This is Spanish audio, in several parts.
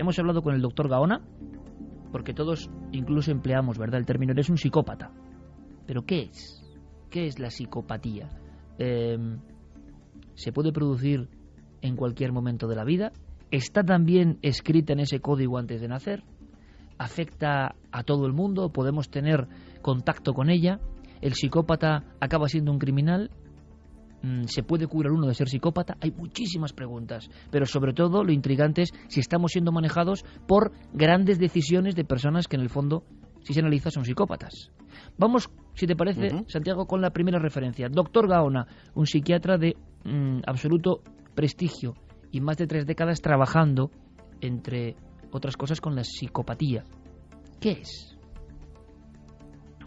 Hemos hablado con el doctor Gaona, porque todos incluso empleamos, ¿verdad?, el término eres un psicópata. ¿Pero qué es? ¿Qué es la psicopatía? ¿Se puede producir en cualquier momento de la vida? ¿Está también escrita en ese código antes de nacer? ¿Afecta a todo el mundo? ¿Podemos tener contacto con ella? ¿El psicópata acaba siendo un criminal? ¿Se puede curar uno de ser psicópata? Hay muchísimas preguntas, pero sobre todo lo intrigante es si estamos siendo manejados por grandes decisiones de personas que en el fondo, si se analiza, son psicópatas. Vamos, si te parece, Santiago, con la primera referencia. Doctor Gaona, un psiquiatra de absoluto prestigio y más de 3 décadas trabajando, entre otras cosas, con la psicopatía. ¿Qué es?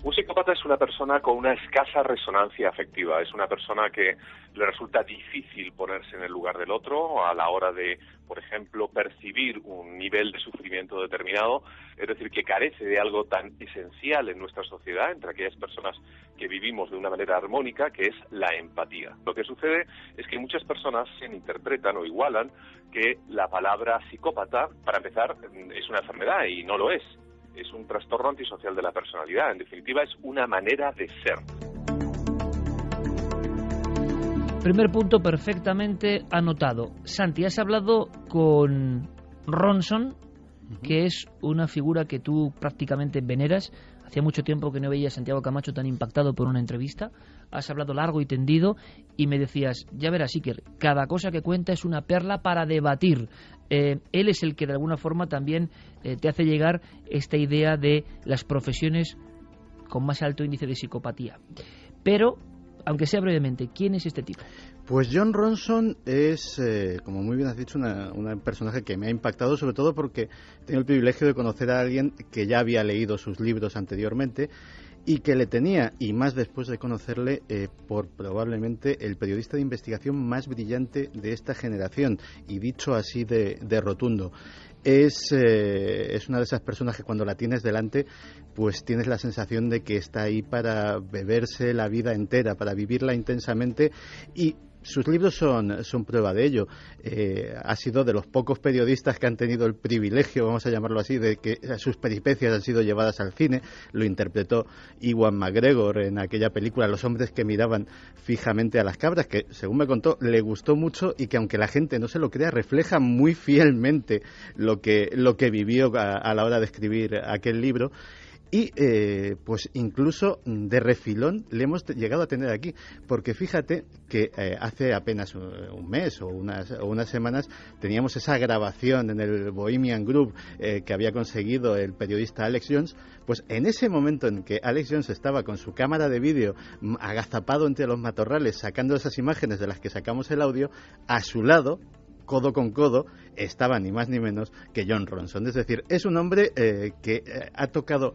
Un psicópata es una persona con una escasa resonancia afectiva, es una persona que le resulta difícil ponerse en el lugar del otro a la hora de, por ejemplo, percibir un nivel de sufrimiento determinado, es decir, que carece de algo tan esencial en nuestra sociedad, entre aquellas personas que vivimos de una manera armónica, que es la empatía. Lo que sucede es que muchas personas se interpretan o igualan que la palabra psicópata, para empezar, es una enfermedad y no lo es. Es un trastorno antisocial de la personalidad. En definitiva, es una manera de ser. Primer punto perfectamente anotado. Santi, has hablado con Ronson, que es una figura que tú prácticamente veneras. Hacía mucho tiempo que no veía a Santiago Camacho tan impactado por una entrevista. Has hablado largo y tendido y me decías, ya verás, Iker, cada cosa que cuenta es una perla para debatir. Él es el que de alguna forma también te hace llegar esta idea de las profesiones con más alto índice de psicopatía. Pero, aunque sea brevemente, ¿quién es este tipo? Pues Jon Ronson es, como muy bien has dicho, un personaje que me ha impactado, sobre todo porque he tenido el privilegio de conocer a alguien que ya había leído sus libros anteriormente y que le tenía, y más después de conocerle, por probablemente el periodista de investigación más brillante de esta generación, y dicho así de rotundo. Es una de esas personas que cuando la tienes delante, pues tienes la sensación de que está ahí para beberse la vida entera, para vivirla intensamente, y sus libros son prueba de ello. Ha sido de los pocos periodistas que han tenido el privilegio, vamos a llamarlo así, de que sus peripecias han sido llevadas al cine. Lo interpretó Ewan McGregor en aquella película Los hombres que miraban fijamente a las cabras, que según me contó le gustó mucho y que, aunque la gente no se lo crea, refleja muy fielmente lo que vivió a la hora de escribir aquel libro. Y pues incluso de refilón le hemos llegado a tener aquí, porque fíjate que hace apenas un mes o unas semanas teníamos esa grabación en el Bohemian Grove que había conseguido el periodista Alex Jones. Pues en ese momento en que Alex Jones estaba con su cámara de vídeo agazapado entre los matorrales sacando esas imágenes de las que sacamos el audio, a su lado, codo con codo, estaba ni más ni menos que Jon Ronson. Es decir, es un hombre que ha tocado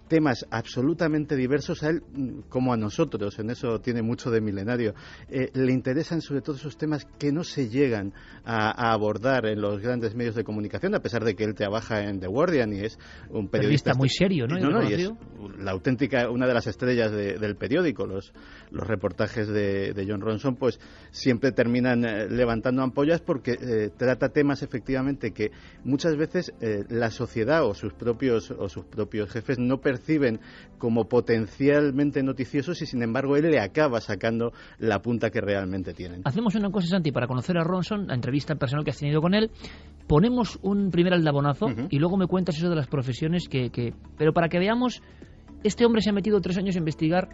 temas absolutamente diversos. A él, como a nosotros, en eso tiene mucho de milenario, le interesan sobre todo esos temas que no se llegan a abordar en los grandes medios de comunicación, a pesar de que él trabaja en The Guardian y es un periodista muy serio, ¿no? Y es la auténtica, una de las estrellas del periódico. Los reportajes de Jon Ronson pues siempre terminan levantando ampollas, porque trata temas efectivamente que muchas veces la sociedad o sus propios jefes no perciben como potencialmente noticiosos, y sin embargo él le acaba sacando la punta que realmente tienen. Hacemos una cosa, Santi, para conocer a Ronson, la entrevista personal que has tenido con él. Ponemos un primer aldabonazo y luego me cuentas eso de las profesiones pero para que veamos, este hombre se ha metido 3 años a investigar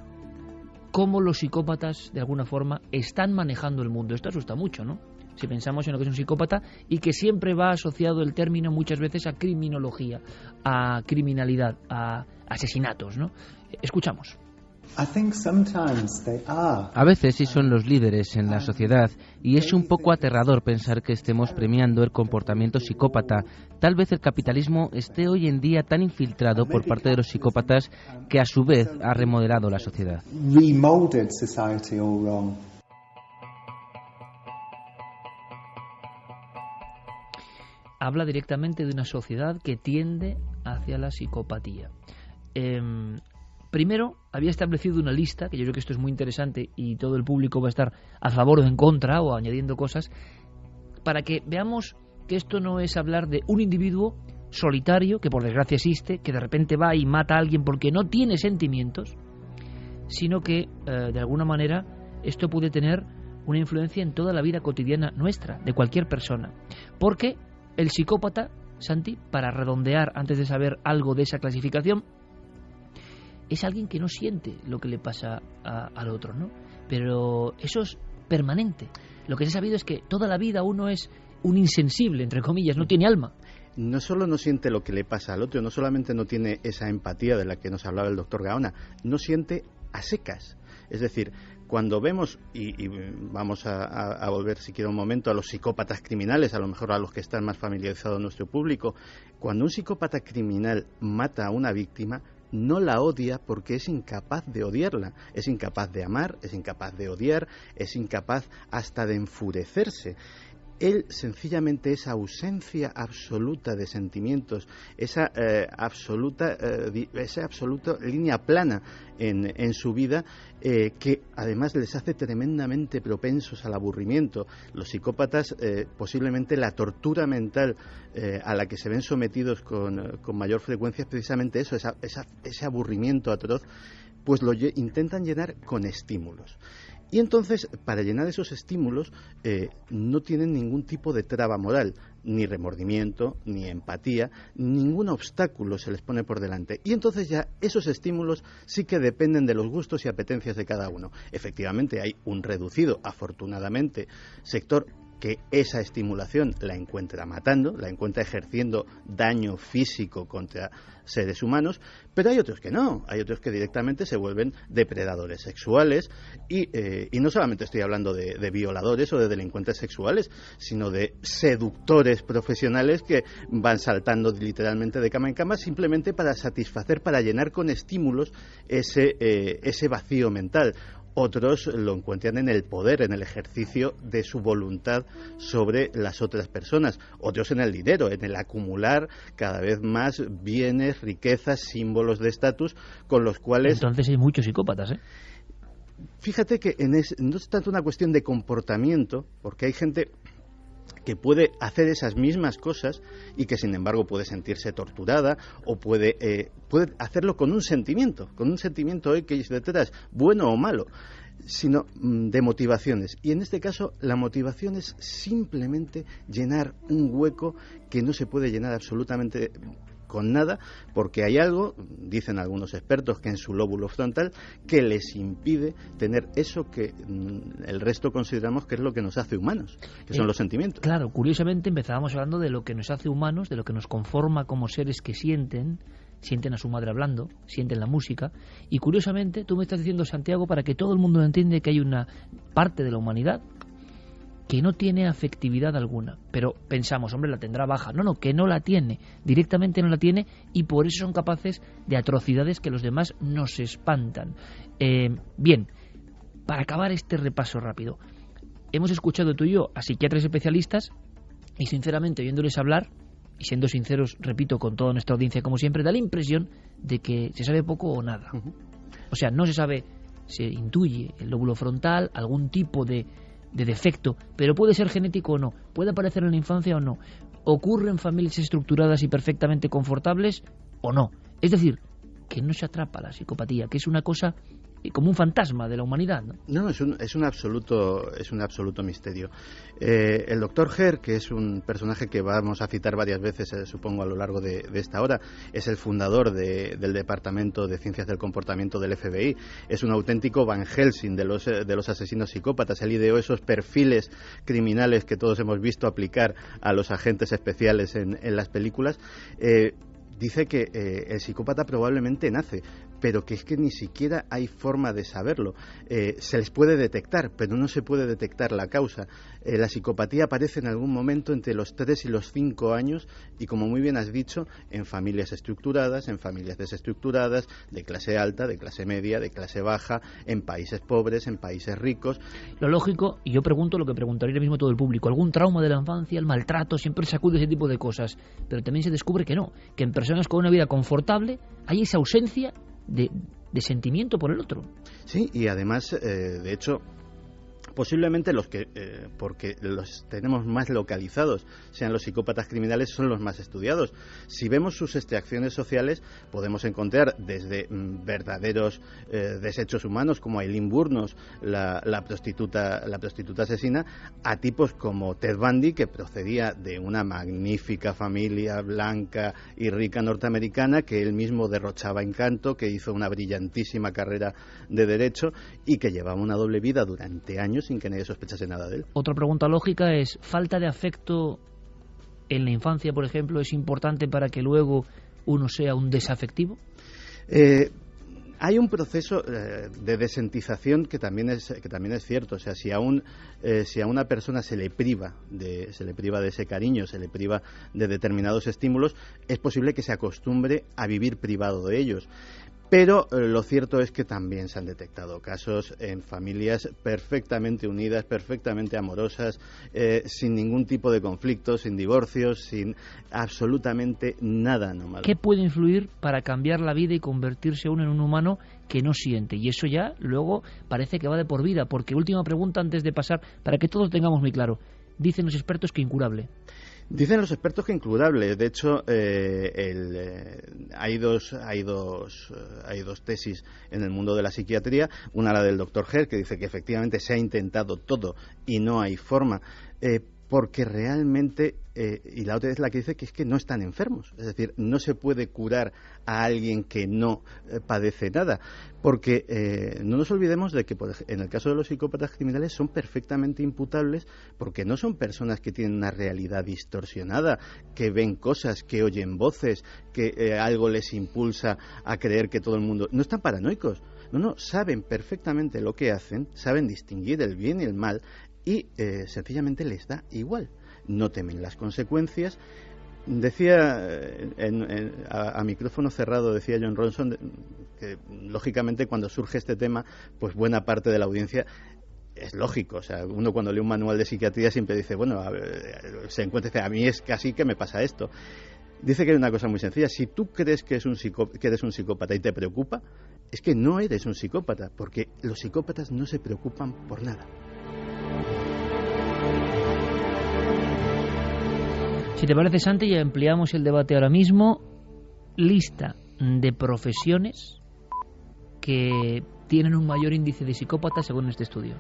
cómo los psicópatas de alguna forma están manejando el mundo. Esto asusta mucho, ¿no? Si pensamos en lo que es un psicópata, y que siempre va asociado el término muchas veces a criminología, a criminalidad, a asesinatos, ¿no? Escuchamos. A veces sí son los líderes en la sociedad, y es un poco aterrador pensar que estemos premiando el comportamiento psicópata. Tal vez el capitalismo esté hoy en día tan infiltrado por parte de los psicópatas que a su vez ha remodelado la sociedad. Habla directamente de una sociedad que tiende hacia la psicopatía. Primero, había establecido una lista, que yo creo que esto es muy interesante y todo el público va a estar a favor o en contra o añadiendo cosas, para que veamos que esto no es hablar de un individuo solitario, que por desgracia existe, que de repente va y mata a alguien porque no tiene sentimientos, sino que, de alguna manera, esto puede tener una influencia en toda la vida cotidiana nuestra, de cualquier persona. Porque el psicópata, Santi, para redondear antes de saber algo de esa clasificación, es alguien que no siente lo que le pasa al otro, ¿no? Pero eso es permanente. Lo que se ha sabido es que toda la vida uno es un insensible, entre comillas, no tiene alma. No solo no siente lo que le pasa al otro, no solamente no tiene esa empatía de la que nos hablaba el doctor Gaona, no siente a secas. Es decir, cuando vemos, y vamos a volver si quiero un momento a los psicópatas criminales, a lo mejor a los que están más familiarizados en nuestro público, cuando un psicópata criminal mata a una víctima, no la odia porque es incapaz de odiarla, es incapaz de amar, es incapaz de odiar, es incapaz hasta de enfurecerse. Él sencillamente esa ausencia absoluta de sentimientos, esa absoluta línea plana en su vida, que además les hace tremendamente propensos al aburrimiento. Los psicópatas, posiblemente la tortura mental a la que se ven sometidos con mayor frecuencia es precisamente eso, ese aburrimiento atroz, pues lo intentan llenar con estímulos. Y entonces, para llenar esos estímulos, no tienen ningún tipo de traba moral, ni remordimiento, ni empatía, ningún obstáculo se les pone por delante. Y entonces ya esos estímulos sí que dependen de los gustos y apetencias de cada uno. Efectivamente, hay un reducido, afortunadamente, sector que esa estimulación la encuentra matando, la encuentra ejerciendo daño físico contra seres humanos, pero hay otros que no, hay otros que directamente se vuelven depredadores sexuales y no solamente estoy hablando de violadores o de delincuentes sexuales, sino de seductores profesionales que van saltando literalmente de cama en cama simplemente para satisfacer, para llenar con estímulos ese vacío mental. Otros lo encuentran en el poder, en el ejercicio de su voluntad sobre las otras personas. Otros en el dinero, en el acumular cada vez más bienes, riquezas, símbolos de estatus con los cuales... Entonces hay muchos psicópatas, ¿eh? Fíjate que no es tanto una cuestión de comportamiento, porque hay gente que puede hacer esas mismas cosas y que sin embargo puede sentirse torturada o puede hacerlo con un sentimiento X detrás, bueno o malo, sino de motivaciones. Y en este caso la motivación es simplemente llenar un hueco que no se puede llenar absolutamente con nada, porque hay algo, dicen algunos expertos, que en su lóbulo frontal, que les impide tener eso que el resto consideramos que es lo que nos hace humanos, que son los sentimientos. Claro, curiosamente empezábamos hablando de lo que nos hace humanos, de lo que nos conforma como seres que sienten a su madre hablando, sienten la música, y curiosamente tú me estás diciendo, Santiago, para que todo el mundo entienda que hay una parte de la humanidad que no tiene afectividad alguna, pero pensamos, hombre, la tendrá baja. No, que no la tiene, directamente no la tiene, y por eso son capaces de atrocidades que los demás nos espantan. Bien, para acabar este repaso rápido, hemos escuchado tú y yo a psiquiatras especialistas, y sinceramente, oyéndoles hablar, y siendo sinceros, repito, con toda nuestra audiencia como siempre, da la impresión de que se sabe poco o nada. O sea, no se sabe, se intuye el lóbulo frontal, algún tipo de defecto, pero puede ser genético o no, puede aparecer en la infancia o no, ocurre en familias estructuradas y perfectamente confortables o no. Es decir, que no se atrapa la psicopatía, que es una cosa como un fantasma de la humanidad, ¿no? No, es un absoluto misterio. El doctor Herr, que es un personaje que vamos a citar varias veces, supongo, a lo largo de esta hora, es el fundador del Departamento de Ciencias del Comportamiento del FBI, es un auténtico Van Helsing de los asesinos psicópatas. Él ideó esos perfiles criminales que todos hemos visto aplicar a los agentes especiales en las películas. Dice que el psicópata probablemente nace, pero que es que ni siquiera hay forma de saberlo. Se les puede detectar, pero no se puede detectar la causa. La psicopatía aparece en algún momento entre los 3 y los 5 años y, como muy bien has dicho, en familias estructuradas, en familias desestructuradas, de clase alta, de clase media, de clase baja, en países pobres, en países ricos. Lo lógico, y yo pregunto lo que preguntaría ahora mismo todo el público, algún trauma de la infancia, el maltrato, siempre se acude a ese tipo de cosas, pero también se descubre que no, que en personas con una vida confortable hay esa ausencia de sentimiento por el otro. Sí, y además, de hecho, Posiblemente los que, porque los tenemos más localizados, sean los psicópatas criminales, son los más estudiados. Si vemos sus extracciones sociales, podemos encontrar desde verdaderos desechos humanos, como Aileen Wuornos, la prostituta asesina, a tipos como Ted Bundy, que procedía de una magnífica familia blanca y rica norteamericana, que él mismo derrochaba encanto, que hizo una brillantísima carrera de derecho y que llevaba una doble vida durante años sin que nadie sospechase nada de él. Otra pregunta lógica es, ¿falta de afecto en la infancia, por ejemplo, es importante para que luego uno sea un desafectivo? Hay un proceso de desentización que también es cierto. O sea, si a una persona se le priva de ese cariño, se le priva de determinados estímulos, es posible que se acostumbre a vivir privado de ellos. Pero lo cierto es que también se han detectado casos en familias perfectamente unidas, perfectamente amorosas, sin ningún tipo de conflictos, sin divorcios, sin absolutamente nada anormal. ¿Qué puede influir para cambiar la vida y convertirse uno en un humano que no siente? Y eso ya luego parece que va de por vida, porque última pregunta antes de pasar, para que todos tengamos muy claro, dicen los expertos que incurable. Dicen los expertos que incurable. De hecho, hay dos tesis en el mundo de la psiquiatría. Una, la del Dr. Herr, que dice que efectivamente se ha intentado todo y no hay forma. Porque realmente, y la otra es la que dice que es que no están enfermos, es decir, no se puede curar a alguien que no padece nada, porque no nos olvidemos de que en el caso de los psicópatas criminales son perfectamente imputables, porque no son personas que tienen una realidad distorsionada, que ven cosas, que oyen voces, que algo les impulsa a creer que todo el mundo... No están paranoicos, no, saben perfectamente lo que hacen, saben distinguir el bien y el mal, y sencillamente les da igual, no temen las consecuencias. Decía a micrófono cerrado, decía Jon Ronson, que lógicamente cuando surge este tema, pues buena parte de la audiencia es lógico. O sea, uno cuando lee un manual de psiquiatría siempre dice, bueno, se encuentra, dice, a mí es casi que me pasa esto. Dice que hay una cosa muy sencilla: si tú crees que eres un psicópata y te preocupa, es que no eres un psicópata, porque los psicópatas no se preocupan por nada. Si te parece, Santi, ya ampliamos el debate ahora mismo. Lista de profesiones que tienen un mayor índice de psicópatas según este estudio.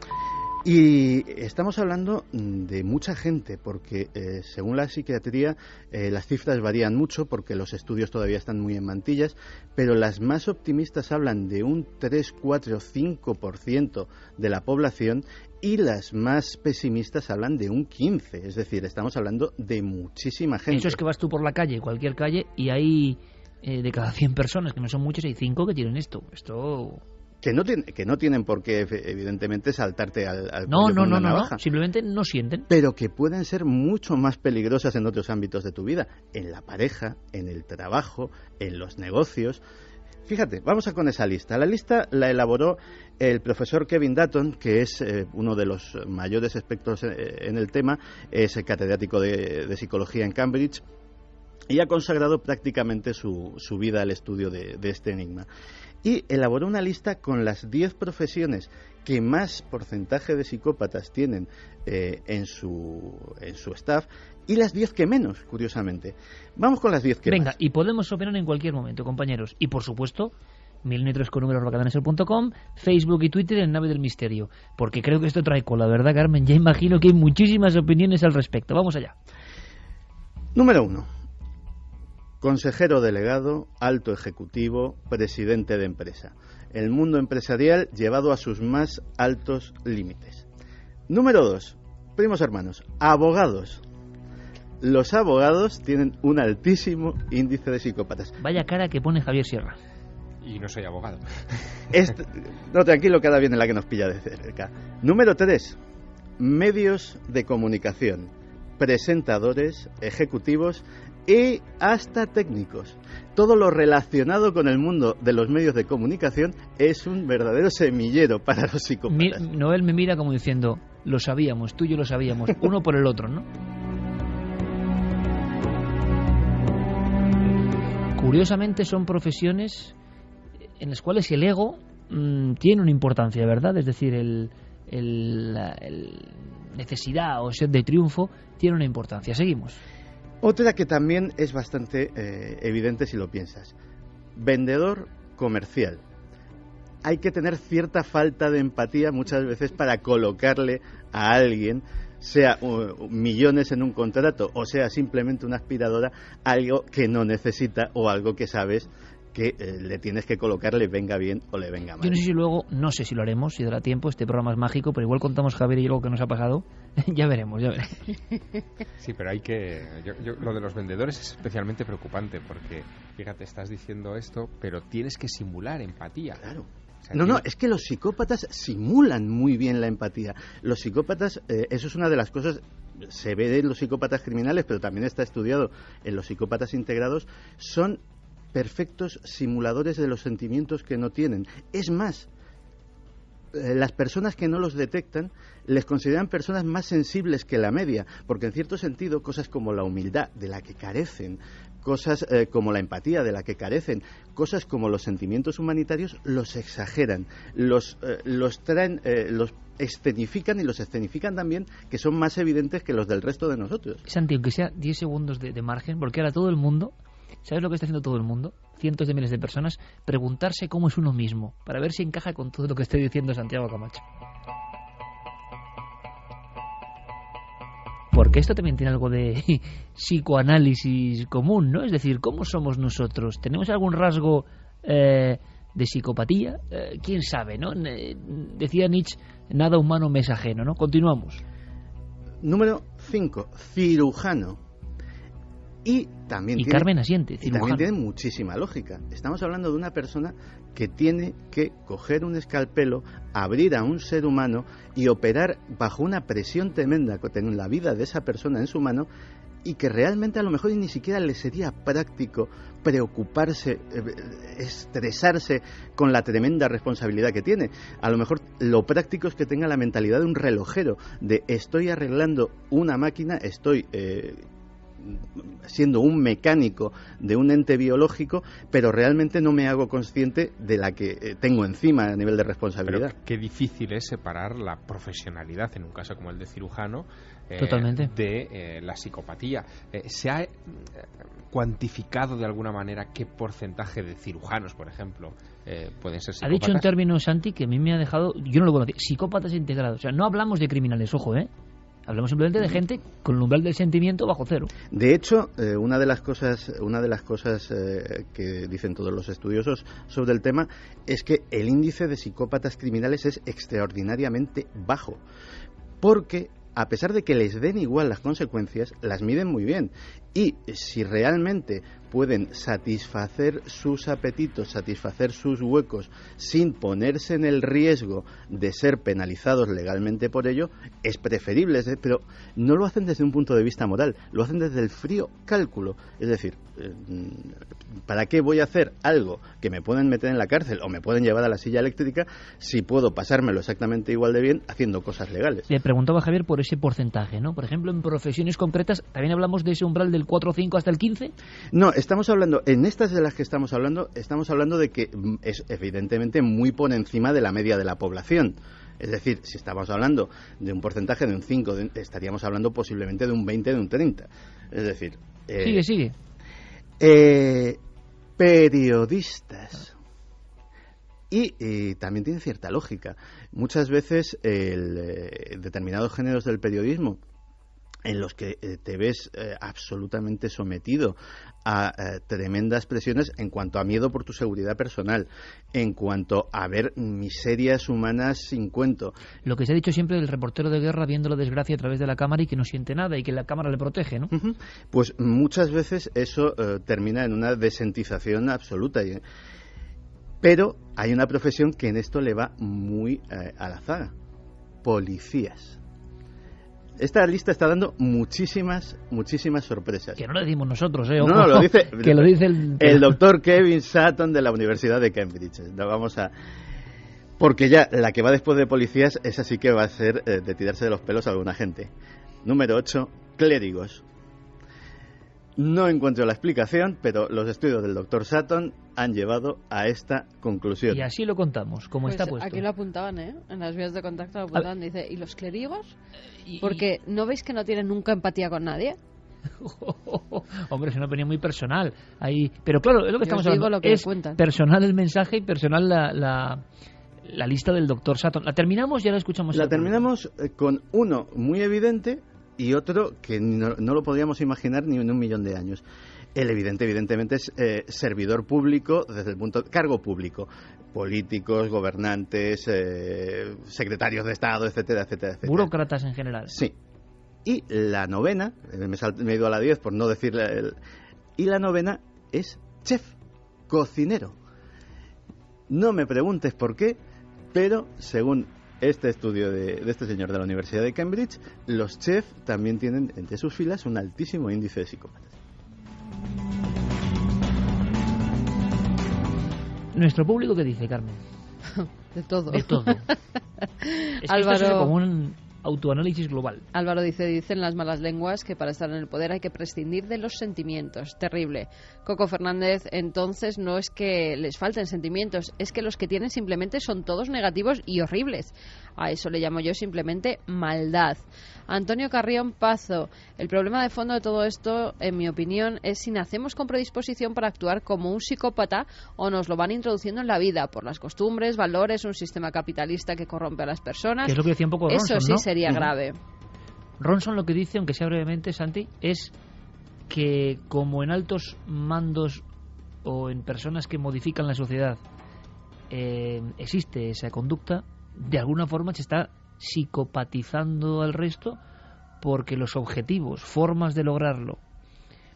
Y estamos hablando de mucha gente, porque según la psiquiatría las cifras varían mucho, porque los estudios todavía están muy en mantillas, pero las más optimistas hablan de un 3, 4, 5% de la población, y las más pesimistas hablan de un 15%, es decir, estamos hablando de muchísima gente. Eso es que vas tú por la calle, cualquier calle, y hay de cada 100 personas, que no son muchas, hay 5 que tienen esto. Que no tienen por qué, evidentemente, saltarte al no, cuello con una navaja. No, simplemente no sienten. Pero que pueden ser mucho más peligrosas en otros ámbitos de tu vida, en la pareja, en el trabajo, en los negocios. Fíjate, vamos con esa lista. La lista la elaboró el profesor Kevin Dutton, que es uno de los mayores expertos en el tema, es catedrático de psicología en Cambridge, y ha consagrado prácticamente su vida al estudio de este enigma. Y elaboró una lista con las 10 profesiones que más porcentaje de psicópatas tienen en su staff, y las 10 que menos, curiosamente. Vamos con las 10 que más. Venga, y podemos opinar en cualquier momento, compañeros. Y por supuesto, milnetros@cadenaser.com, Facebook y Twitter en Nave del Misterio. Porque creo que esto trae cola, ¿verdad, Carmen? Ya imagino que hay muchísimas opiniones al respecto. Vamos allá. Número 1. Consejero delegado, alto ejecutivo, presidente de empresa. El mundo empresarial llevado a sus más altos límites. Número 2. Primos hermanos, abogados. Los abogados tienen un altísimo índice de psicópatas. Vaya cara que pone Javier Sierra. Y no soy abogado. No, tranquilo, que ahora viene la que nos pilla de cerca. Número 3. Medios de comunicación. Presentadores, ejecutivos y hasta técnicos. Todo lo relacionado con el mundo de los medios de comunicación es un verdadero semillero para los psicópatas. Noel me mira como diciendo, lo sabíamos, tú y yo lo sabíamos, uno por el otro, ¿no? Curiosamente son profesiones en las cuales el ego tiene una importancia, ¿verdad? Es decir, el la necesidad o sed de triunfo tiene una importancia. Seguimos. Otra que también es bastante evidente si lo piensas. Vendedor comercial. Hay que tener cierta falta de empatía muchas veces para colocarle a alguien, sea millones en un contrato o sea simplemente una aspiradora, algo que no necesita o algo que sabes que le tienes que colocar, le venga bien o le venga mal. Yo no sé si luego, no sé si lo haremos, si dará tiempo, este programa es mágico, pero igual contamos, Javier, y algo que nos ha pasado. Ya veremos. Sí, pero hay que... lo de los vendedores es especialmente preocupante porque, fíjate, estás diciendo esto, pero tienes que simular empatía. Claro. O sea, No, es que los psicópatas simulan muy bien la empatía. Los psicópatas, eso es una de las cosas, se ve en los psicópatas criminales, pero también está estudiado en los psicópatas integrados, son perfectos simuladores de los sentimientos que no tienen. Es más, las personas que no los detectan les consideran personas más sensibles que la media, porque en cierto sentido cosas como la humildad, de la que carecen, cosas como la empatía, de la que carecen, cosas como los sentimientos humanitarios, los exageran, los traen, los escenifican, y los escenifican también que son más evidentes que los del resto de nosotros. Santi, aunque sea 10 segundos de margen, porque ahora todo el mundo, ¿sabes lo que está haciendo todo el mundo? Cientos de miles de personas, preguntarse cómo es uno mismo, para ver si encaja con todo lo que estoy diciendo Santiago Camacho. Porque esto también tiene algo de psicoanálisis común, ¿no? Es decir, ¿cómo somos nosotros? ¿Tenemos algún rasgo de psicopatía? ¿Quién sabe, no? Decía Nietzsche, nada humano me es ajeno, ¿no? Continuamos. Número 5, cirujano. Y también tiene, Carmen asiente, cirujano. Y también tiene muchísima lógica. Estamos hablando de una persona que tiene que coger un escalpelo, abrir a un ser humano y operar bajo una presión tremenda en la vida de esa persona en su mano, y que realmente a lo mejor ni siquiera le sería práctico preocuparse, estresarse con la tremenda responsabilidad que tiene. A lo mejor lo práctico es que tenga la mentalidad de un relojero, de estoy arreglando una máquina, estoy siendo un mecánico de un ente biológico, pero realmente no me hago consciente de la que tengo encima a nivel de responsabilidad. Pero qué difícil es separar la profesionalidad, en un caso como el de cirujano, totalmente, de la psicopatía. ¿Se ha cuantificado de alguna manera qué porcentaje de cirujanos, por ejemplo, pueden ser psicópatas? Ha dicho un término, Santi, que a mí me ha dejado, yo no lo conocía, psicópatas integrados. O sea, no hablamos de criminales, ojo, hablamos simplemente de gente con el umbral del sentimiento bajo cero. De hecho, una de las cosas que dicen todos los estudiosos sobre el tema es que el índice de psicópatas criminales es extraordinariamente bajo, porque a pesar de que les den igual las consecuencias, las miden muy bien, y si realmente pueden satisfacer sus apetitos, satisfacer sus huecos sin ponerse en el riesgo de ser penalizados legalmente por ello, es preferible, pero no lo hacen desde un punto de vista moral, lo hacen desde el frío cálculo. Es decir, ¿para qué voy a hacer algo que me pueden meter en la cárcel o me pueden llevar a la silla eléctrica si puedo pasármelo exactamente igual de bien haciendo cosas legales? Le preguntaba a Javier por ese porcentaje, ¿no? Por ejemplo, en profesiones concretas, ¿también hablamos de ese umbral del 4 o 5 hasta el 15? No, estamos hablando, en estas de las que estamos hablando de que es evidentemente muy por encima de la media de la población. Es decir, si estamos hablando de un porcentaje de un 5, estaríamos hablando posiblemente de un 20, de un 30. Es decir... Sigue. Periodistas. Y también tiene cierta lógica. Muchas veces determinados géneros del periodismo en los que te ves absolutamente sometido a tremendas presiones en cuanto a miedo por tu seguridad personal, en cuanto a ver miserias humanas sin cuento. Lo que se ha dicho siempre del reportero de guerra viendo la desgracia a través de la cámara y que no siente nada y que la cámara le protege, ¿no? Pues muchas veces eso termina en una desentización absoluta. Pero hay una profesión que en esto le va muy a la zaga: policías. Esta lista está dando muchísimas sorpresas. Que no lo decimos nosotros, Ojo, no, lo dice, que lo dice el doctor Kevin Sutton de la Universidad de Cambridge. Porque ya la que va después de policías, esa sí que va a ser de tirarse de los pelos a alguna gente. Número 8, clérigos. No encuentro la explicación, pero los estudios del Dr. Sutton han llevado a esta conclusión. Y así lo contamos, como Pues está puesto. aquí lo apuntaban, en las vías de contacto lo apuntaban. Dice, ¿y los clérigos? Porque ¿no veis que no tienen nunca empatía con nadie? Hombre, es una opinión muy personal. Ahí, pero claro, es lo que Yo estamos os digo hablando. lo que Es cuentan. personal el mensaje y personal la lista del Dr. Sutton. ¿La terminamos? Ya la escuchamos. La terminamos con uno muy evidente y otro que no lo podríamos imaginar ni en 1.000.000 de años. El evidente, evidentemente, es servidor público desde el punto de cargo público. Políticos, gobernantes, secretarios de Estado, etcétera, etcétera, etcétera. Burócratas en general. Sí. Y la novena, me he ido a la 10 por no decirle... Y la novena es chef, cocinero. No me preguntes por qué, pero según este estudio de este señor de la Universidad de Cambridge, los chefs también tienen entre sus filas un altísimo índice de psicópatas. ¿Nuestro público qué dice, Carmen? De todo. De todo. Es que Álvaro, esto es como un autoanálisis global. Álvaro dicen las malas lenguas que para estar en el poder hay que prescindir de los sentimientos. Terrible. Coco Fernández, entonces no es que les falten sentimientos, es que los que tienen simplemente son todos negativos y horribles. A eso le llamo yo simplemente maldad. Antonio Carrión Pazo, el problema de fondo de todo esto, en mi opinión, es si nacemos con predisposición para actuar como un psicópata o nos lo van introduciendo en la vida por las costumbres, valores, un sistema capitalista que corrompe a las personas. Que es lo que decía un poco Ronson, Eso sí ¿no? sería grave. Ronson lo que dice, aunque sea brevemente, Santi, es que como en altos mandos o en personas que modifican la sociedad existe esa conducta, de alguna forma se está psicopatizando al resto porque los objetivos, formas de lograrlo,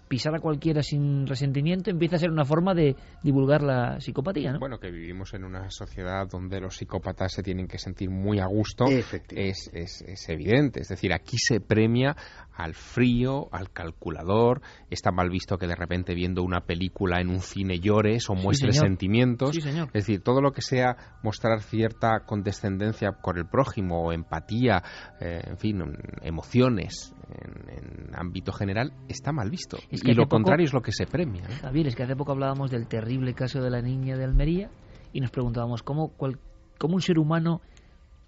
pisar a cualquiera sin resentimiento, empieza a ser una forma de divulgar la psicopatía, ¿no? Bueno, que vivimos en una sociedad donde los psicópatas se tienen que sentir muy a gusto, es evidente. Es decir, aquí se premia al frío, al calculador. Está mal visto que de repente viendo una película en un cine llores o muestres sentimientos. Sí, señor. Es decir, todo lo que sea mostrar cierta condescendencia con el prójimo o empatía, en fin, emociones en ámbito general, está mal visto. Es que y lo contrario es lo que se premia, ¿no? Javier, es que hace poco hablábamos del terrible caso de la niña de Almería y nos preguntábamos cómo un ser humano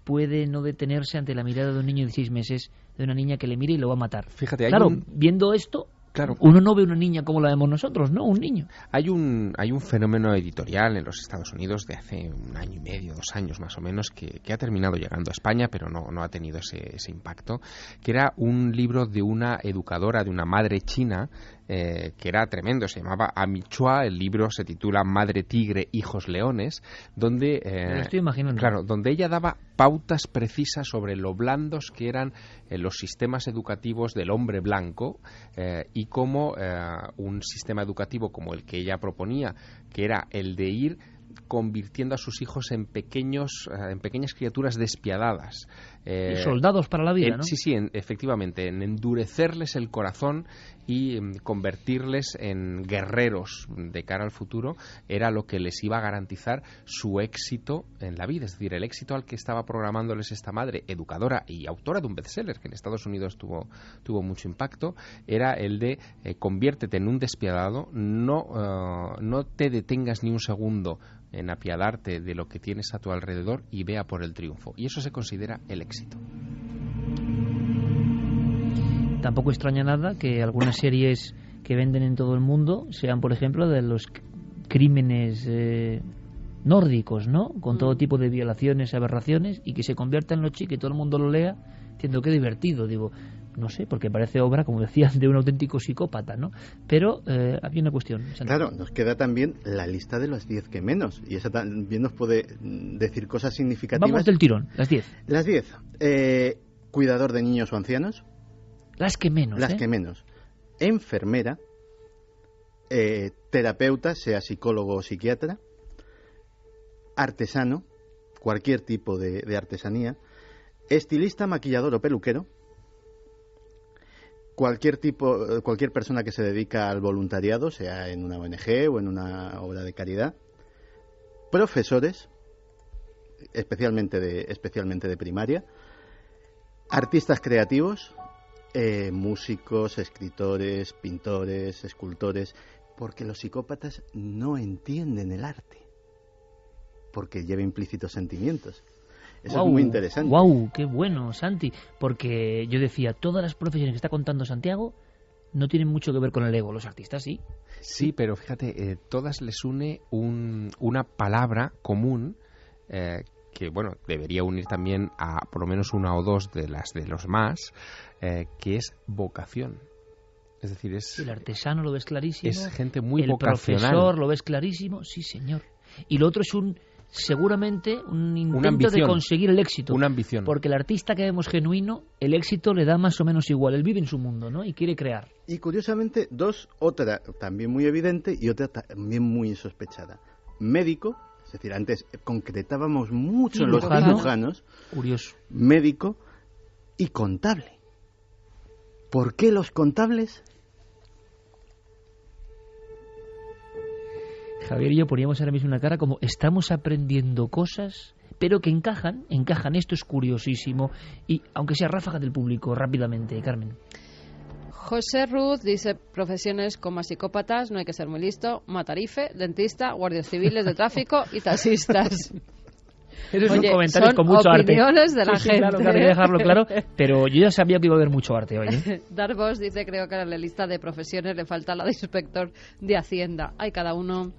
puede no detenerse ante la mirada de un niño de 6 meses, de una niña que le mira y lo va a matar. Fíjate, viendo esto, claro, uno no ve una niña como la vemos nosotros, ¿no? Un niño. Hay un fenómeno editorial en los Estados Unidos de hace 1 año y medio, 2 años más o menos, que ha terminado llegando a España, pero no ha tenido ese impacto, que era un libro de una educadora, de una madre china, que era tremendo, se llamaba Amy Chua, el libro se titula Madre Tigre, Hijos Leones, donde lo estoy imaginando. Claro, donde ella daba pautas precisas sobre lo blandos que eran los sistemas educativos del hombre blanco y cómo un sistema educativo como el que ella proponía, que era el de ir convirtiendo a sus hijos en pequeñas criaturas despiadadas. Y soldados para la vida, ¿no? Sí, efectivamente, en endurecerles el corazón y convertirles en guerreros de cara al futuro era lo que les iba a garantizar su éxito en la vida. Es decir, el éxito al que estaba programándoles esta madre, educadora y autora de un bestseller que en Estados Unidos tuvo mucho impacto, era el de conviértete en un despiadado, no te detengas ni un segundo en apiadarte de lo que tienes a tu alrededor y vea por el triunfo. Y eso se considera el éxito. Tampoco extraña nada que algunas series que venden en todo el mundo sean, por ejemplo, de los crímenes nórdicos, ¿no? Con todo tipo de violaciones, aberraciones, y que se convierta en y que todo el mundo lo lea, diciendo qué divertido. Digo, no sé, porque parece obra, como decía, de un auténtico psicópata, ¿no? Pero había una cuestión. Claro, nos queda también la lista de las 10 que menos, y esa también nos puede decir cosas significativas. Vamos del tirón, las 10. Las 10. Cuidador de niños o ancianos. Las que menos. Las que menos. Enfermera. Terapeuta, sea psicólogo o psiquiatra. Artesano, cualquier tipo de artesanía. Estilista, maquillador o peluquero. Cualquier persona que se dedica al voluntariado, sea en una ONG o en una obra de caridad. Profesores, especialmente de primaria. Artistas creativos músicos, escritores, pintores, escultores, porque los psicópatas no entienden el arte, porque lleva implícitos sentimientos. Eso es muy interesante. ¡Wow! ¡Qué bueno, Santi! Porque yo decía, todas las profesiones que está contando Santiago no tienen mucho que ver con el ego. Los artistas sí. Sí, pero fíjate, todas les une una palabra común que, bueno, debería unir también a por lo menos una o dos de los más, que es vocación. Es decir, el artesano lo ves clarísimo. Es gente muy el vocacional. El profesor lo ves clarísimo, sí, señor. Y lo otro es seguramente un intento de conseguir el éxito. Una ambición. Porque el artista que vemos genuino, el éxito le da más o menos igual. Él vive en su mundo, ¿no? Y quiere crear. Y curiosamente, otra también muy evidente y otra también muy insospechada. Médico, es decir, antes concretábamos mucho en los cirujanos. Curioso. Médico y contable. ¿Por qué los contables? Javier y yo poníamos ahora mismo una cara como estamos aprendiendo cosas, pero que encajan. Esto es curiosísimo. Y aunque sea ráfaga del público, rápidamente, Carmen. José Ruz dice, profesiones como psicópatas, no hay que ser muy listo, matarife, dentista, guardias civiles de tráfico y taxistas. Esos son comentarios con mucho arte. Opiniones de la gente. Claro, hay que dejarlo claro, pero yo ya sabía que iba a haber mucho arte hoy. Darvos dice, creo que a la lista de profesiones le falta la de inspector de Hacienda. Hay cada uno.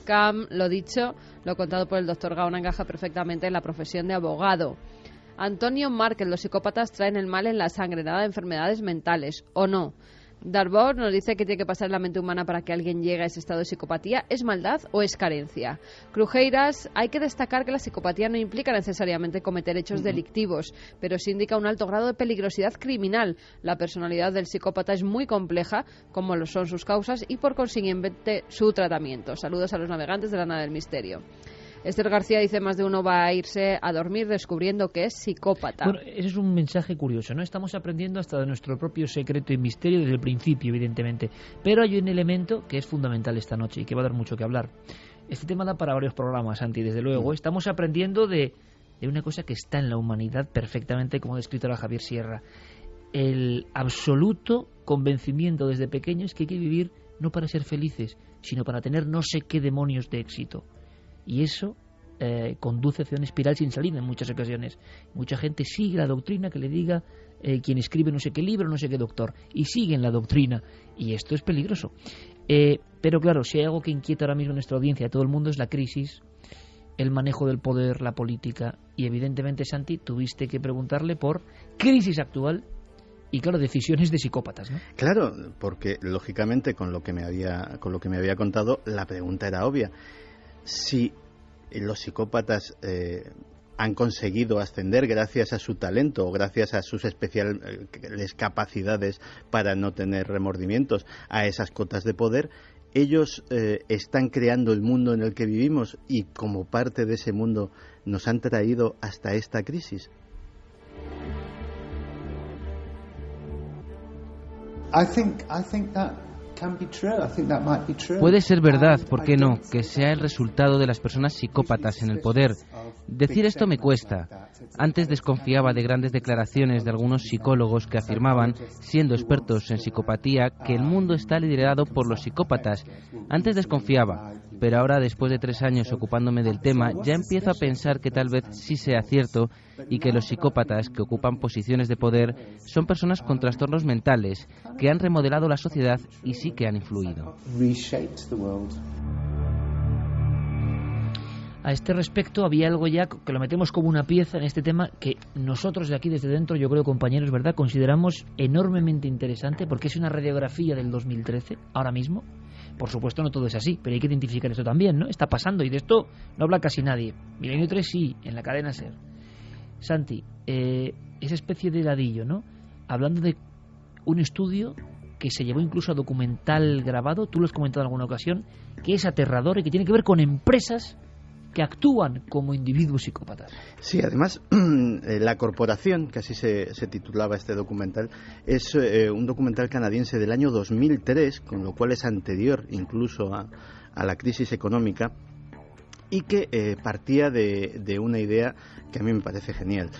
Cam, lo dicho, lo contado por el doctor Gaona, encaja perfectamente en la profesión de abogado. Antonio Márquez, los psicópatas traen el mal en la sangre, nada de enfermedades mentales, ¿o no? Darbour nos dice que tiene que pasar en la mente humana para que alguien llegue a ese estado de psicopatía. ¿Es maldad o es carencia? Crujeiras, hay que destacar que la psicopatía no implica necesariamente cometer hechos delictivos, pero sí indica un alto grado de peligrosidad criminal. La personalidad del psicópata es muy compleja, como lo son sus causas y por consiguiente su tratamiento. Saludos a los navegantes de la nave del misterio. Esther García dice, más de uno va a irse a dormir descubriendo que es psicópata. Bueno, ese es un mensaje curioso, ¿no? Estamos aprendiendo hasta de nuestro propio secreto y misterio desde el principio, evidentemente. Pero hay un elemento que es fundamental esta noche y que va a dar mucho que hablar. Este tema da para varios programas, Santi, desde luego. Estamos aprendiendo de una cosa que está en la humanidad perfectamente, como ha descrito la Javier Sierra. El absoluto convencimiento desde pequeños que hay que vivir no para ser felices, sino para tener no sé qué demonios de éxito. Y eso conduce hacia una espiral sin salida en muchas ocasiones. Mucha gente sigue la doctrina que le diga quien escribe no sé qué libro, no sé qué doctor, y siguen la doctrina, y esto es peligroso. Pero claro, si hay algo que inquieta ahora mismo a nuestra audiencia, a todo el mundo, es la crisis, el manejo del poder, la política, y evidentemente, Santi, tuviste que preguntarle por crisis actual y, claro, decisiones de psicópatas, ¿no? Claro, porque lógicamente con lo que me había contado, la pregunta era obvia. Si los psicópatas han conseguido ascender gracias a su talento o gracias a sus especiales capacidades para no tener remordimientos a esas cotas de poder, ellos están creando el mundo en el que vivimos y como parte de ese mundo nos han traído hasta esta crisis. I think that puede ser verdad, ¿por qué no?, que sea el resultado de las personas psicópatas en el poder. Decir esto me cuesta. Antes desconfiaba de grandes declaraciones de algunos psicólogos que afirmaban, siendo expertos en psicopatía, que el mundo está liderado por los psicópatas. Antes desconfiaba, pero ahora, después de 3 años ocupándome del tema, ya empiezo a pensar que tal vez sí sea cierto y que los psicópatas que ocupan posiciones de poder son personas con trastornos mentales que han remodelado la sociedad y sí que han influido. A este respecto había algo ya que lo metemos como una pieza en este tema que nosotros de aquí desde dentro, yo creo, compañeros, ¿verdad?, consideramos enormemente interesante porque es una radiografía del 2013, ahora mismo. Por supuesto no todo es así, pero hay que identificar esto también, ¿no? Está pasando y de esto no habla casi nadie. Milenio 3 sí, en la cadena SER. Santi, esa especie de ladillo, ¿no? Hablando de un estudio que se llevó incluso a documental grabado, tú lo has comentado en alguna ocasión, que es aterrador y que tiene que ver con empresas que actúan como individuos psicópatas. Sí, además, La Corporación, que así se titulaba este documental, es un documental canadiense del año 2003, con lo cual es anterior incluso a la crisis económica, y que partía de una idea que a mí me parece genial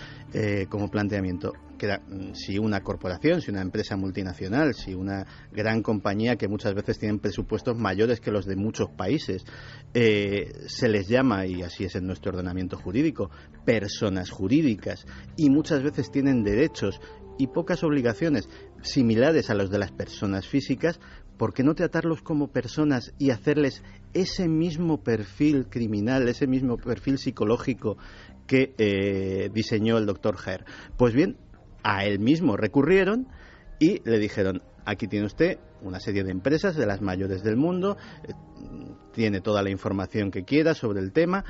como planteamiento, que era si una corporación, si una empresa multinacional, si una gran compañía que muchas veces tienen presupuestos mayores que los de muchos países, se les llama, y así es en nuestro ordenamiento jurídico, personas jurídicas, y muchas veces tienen derechos y pocas obligaciones similares a los de las personas físicas, ¿por qué no tratarlos como personas y hacerles ese mismo perfil criminal, ese mismo perfil psicológico que diseñó el Dr. Herr? Pues bien, a él mismo recurrieron y le dijeron: aquí tiene usted una serie de empresas de las mayores del mundo, tiene toda la información que quiera sobre el tema,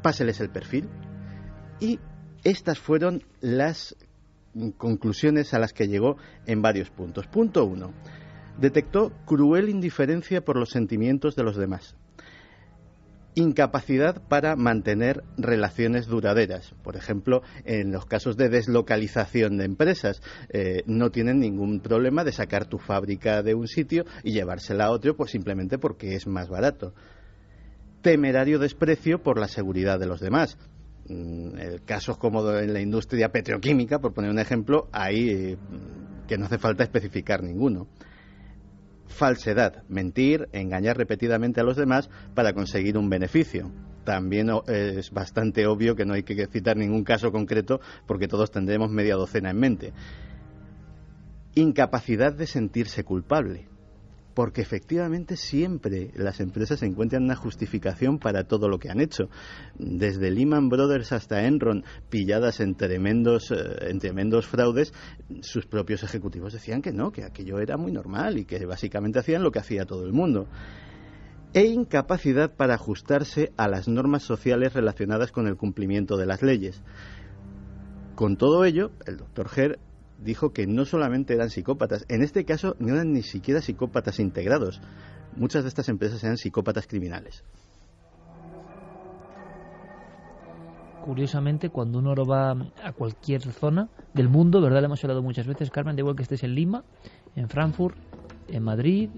páseles el perfil. Y estas fueron las conclusiones a las que llegó en varios puntos. Punto 1. Detectó cruel indiferencia por los sentimientos de los demás. Incapacidad para mantener relaciones duraderas. Por ejemplo, en los casos de deslocalización de empresas, no tienen ningún problema de sacar tu fábrica de un sitio y llevársela a otro, pues simplemente porque es más barato. Temerario desprecio por la seguridad de los demás. Casos como en la industria petroquímica, por poner un ejemplo, ahí que no hace falta especificar ninguno. Falsedad, mentir, engañar repetidamente a los demás para conseguir un beneficio. También es bastante obvio que no hay que citar ningún caso concreto porque todos tendremos media docena en mente. Incapacidad de sentirse culpable, porque efectivamente siempre las empresas encuentran una justificación para todo lo que han hecho. Desde Lehman Brothers hasta Enron, pilladas en tremendos fraudes, sus propios ejecutivos decían que no, que aquello era muy normal y que básicamente hacían lo que hacía todo el mundo. E incapacidad para ajustarse a las normas sociales relacionadas con el cumplimiento de las leyes. Con todo ello, el Dr. Herr dijo que no solamente eran psicópatas, en este caso no eran ni siquiera psicópatas integrados. Muchas de estas empresas eran psicópatas criminales. Curiosamente, cuando uno va a cualquier zona del mundo, ¿verdad? Le hemos hablado muchas veces, Carmen, de igual que estés en Lima, en Frankfurt, en Madrid,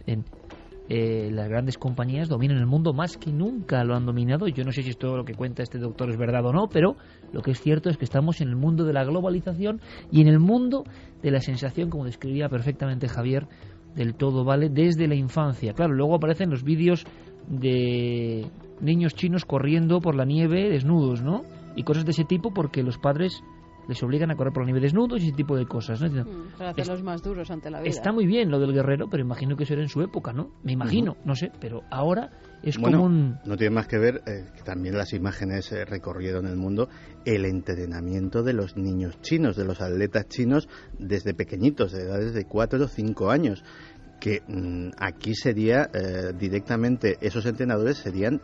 las grandes compañías dominan el mundo más que nunca lo han dominado. Yo no sé si esto lo que cuenta este doctor es verdad o no, pero lo que es cierto es que estamos en el mundo de la globalización y en el mundo de la sensación, como describía perfectamente Javier, del todo vale desde la infancia. Claro, luego aparecen los vídeos de niños chinos corriendo por la nieve desnudos, ¿no? Y cosas de ese tipo porque los padres les obligan a correr por la nieve desnudos y ese tipo de cosas, ¿no? Para hacerlos más duros ante la vida. Está muy bien lo del guerrero, pero imagino que eso era en su época, ¿no? Me imagino, no sé, pero ahora es como un... No tiene más que ver, que también las imágenes recorrieron el mundo, el entrenamiento de los niños chinos, de los atletas chinos desde pequeñitos, de edades de 4 o 5 años, que aquí sería directamente, esos entrenadores serían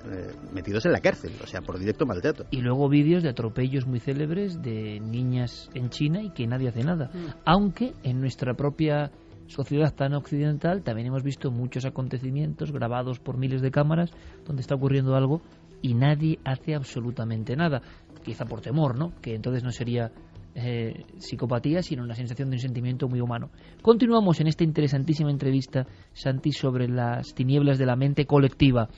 metidos en la cárcel, o sea, por directo maltrato. Y luego vídeos de atropellos muy célebres de niñas en China y que nadie hace nada. Aunque en nuestra propia sociedad tan occidental también hemos visto muchos acontecimientos grabados por miles de cámaras donde está ocurriendo algo y nadie hace absolutamente nada. Quizá por temor, ¿no? Que entonces no sería psicopatía, sino una sensación de un sentimiento muy humano. Continuamos en esta interesantísima entrevista, Santi, sobre las tinieblas de la mente colectiva.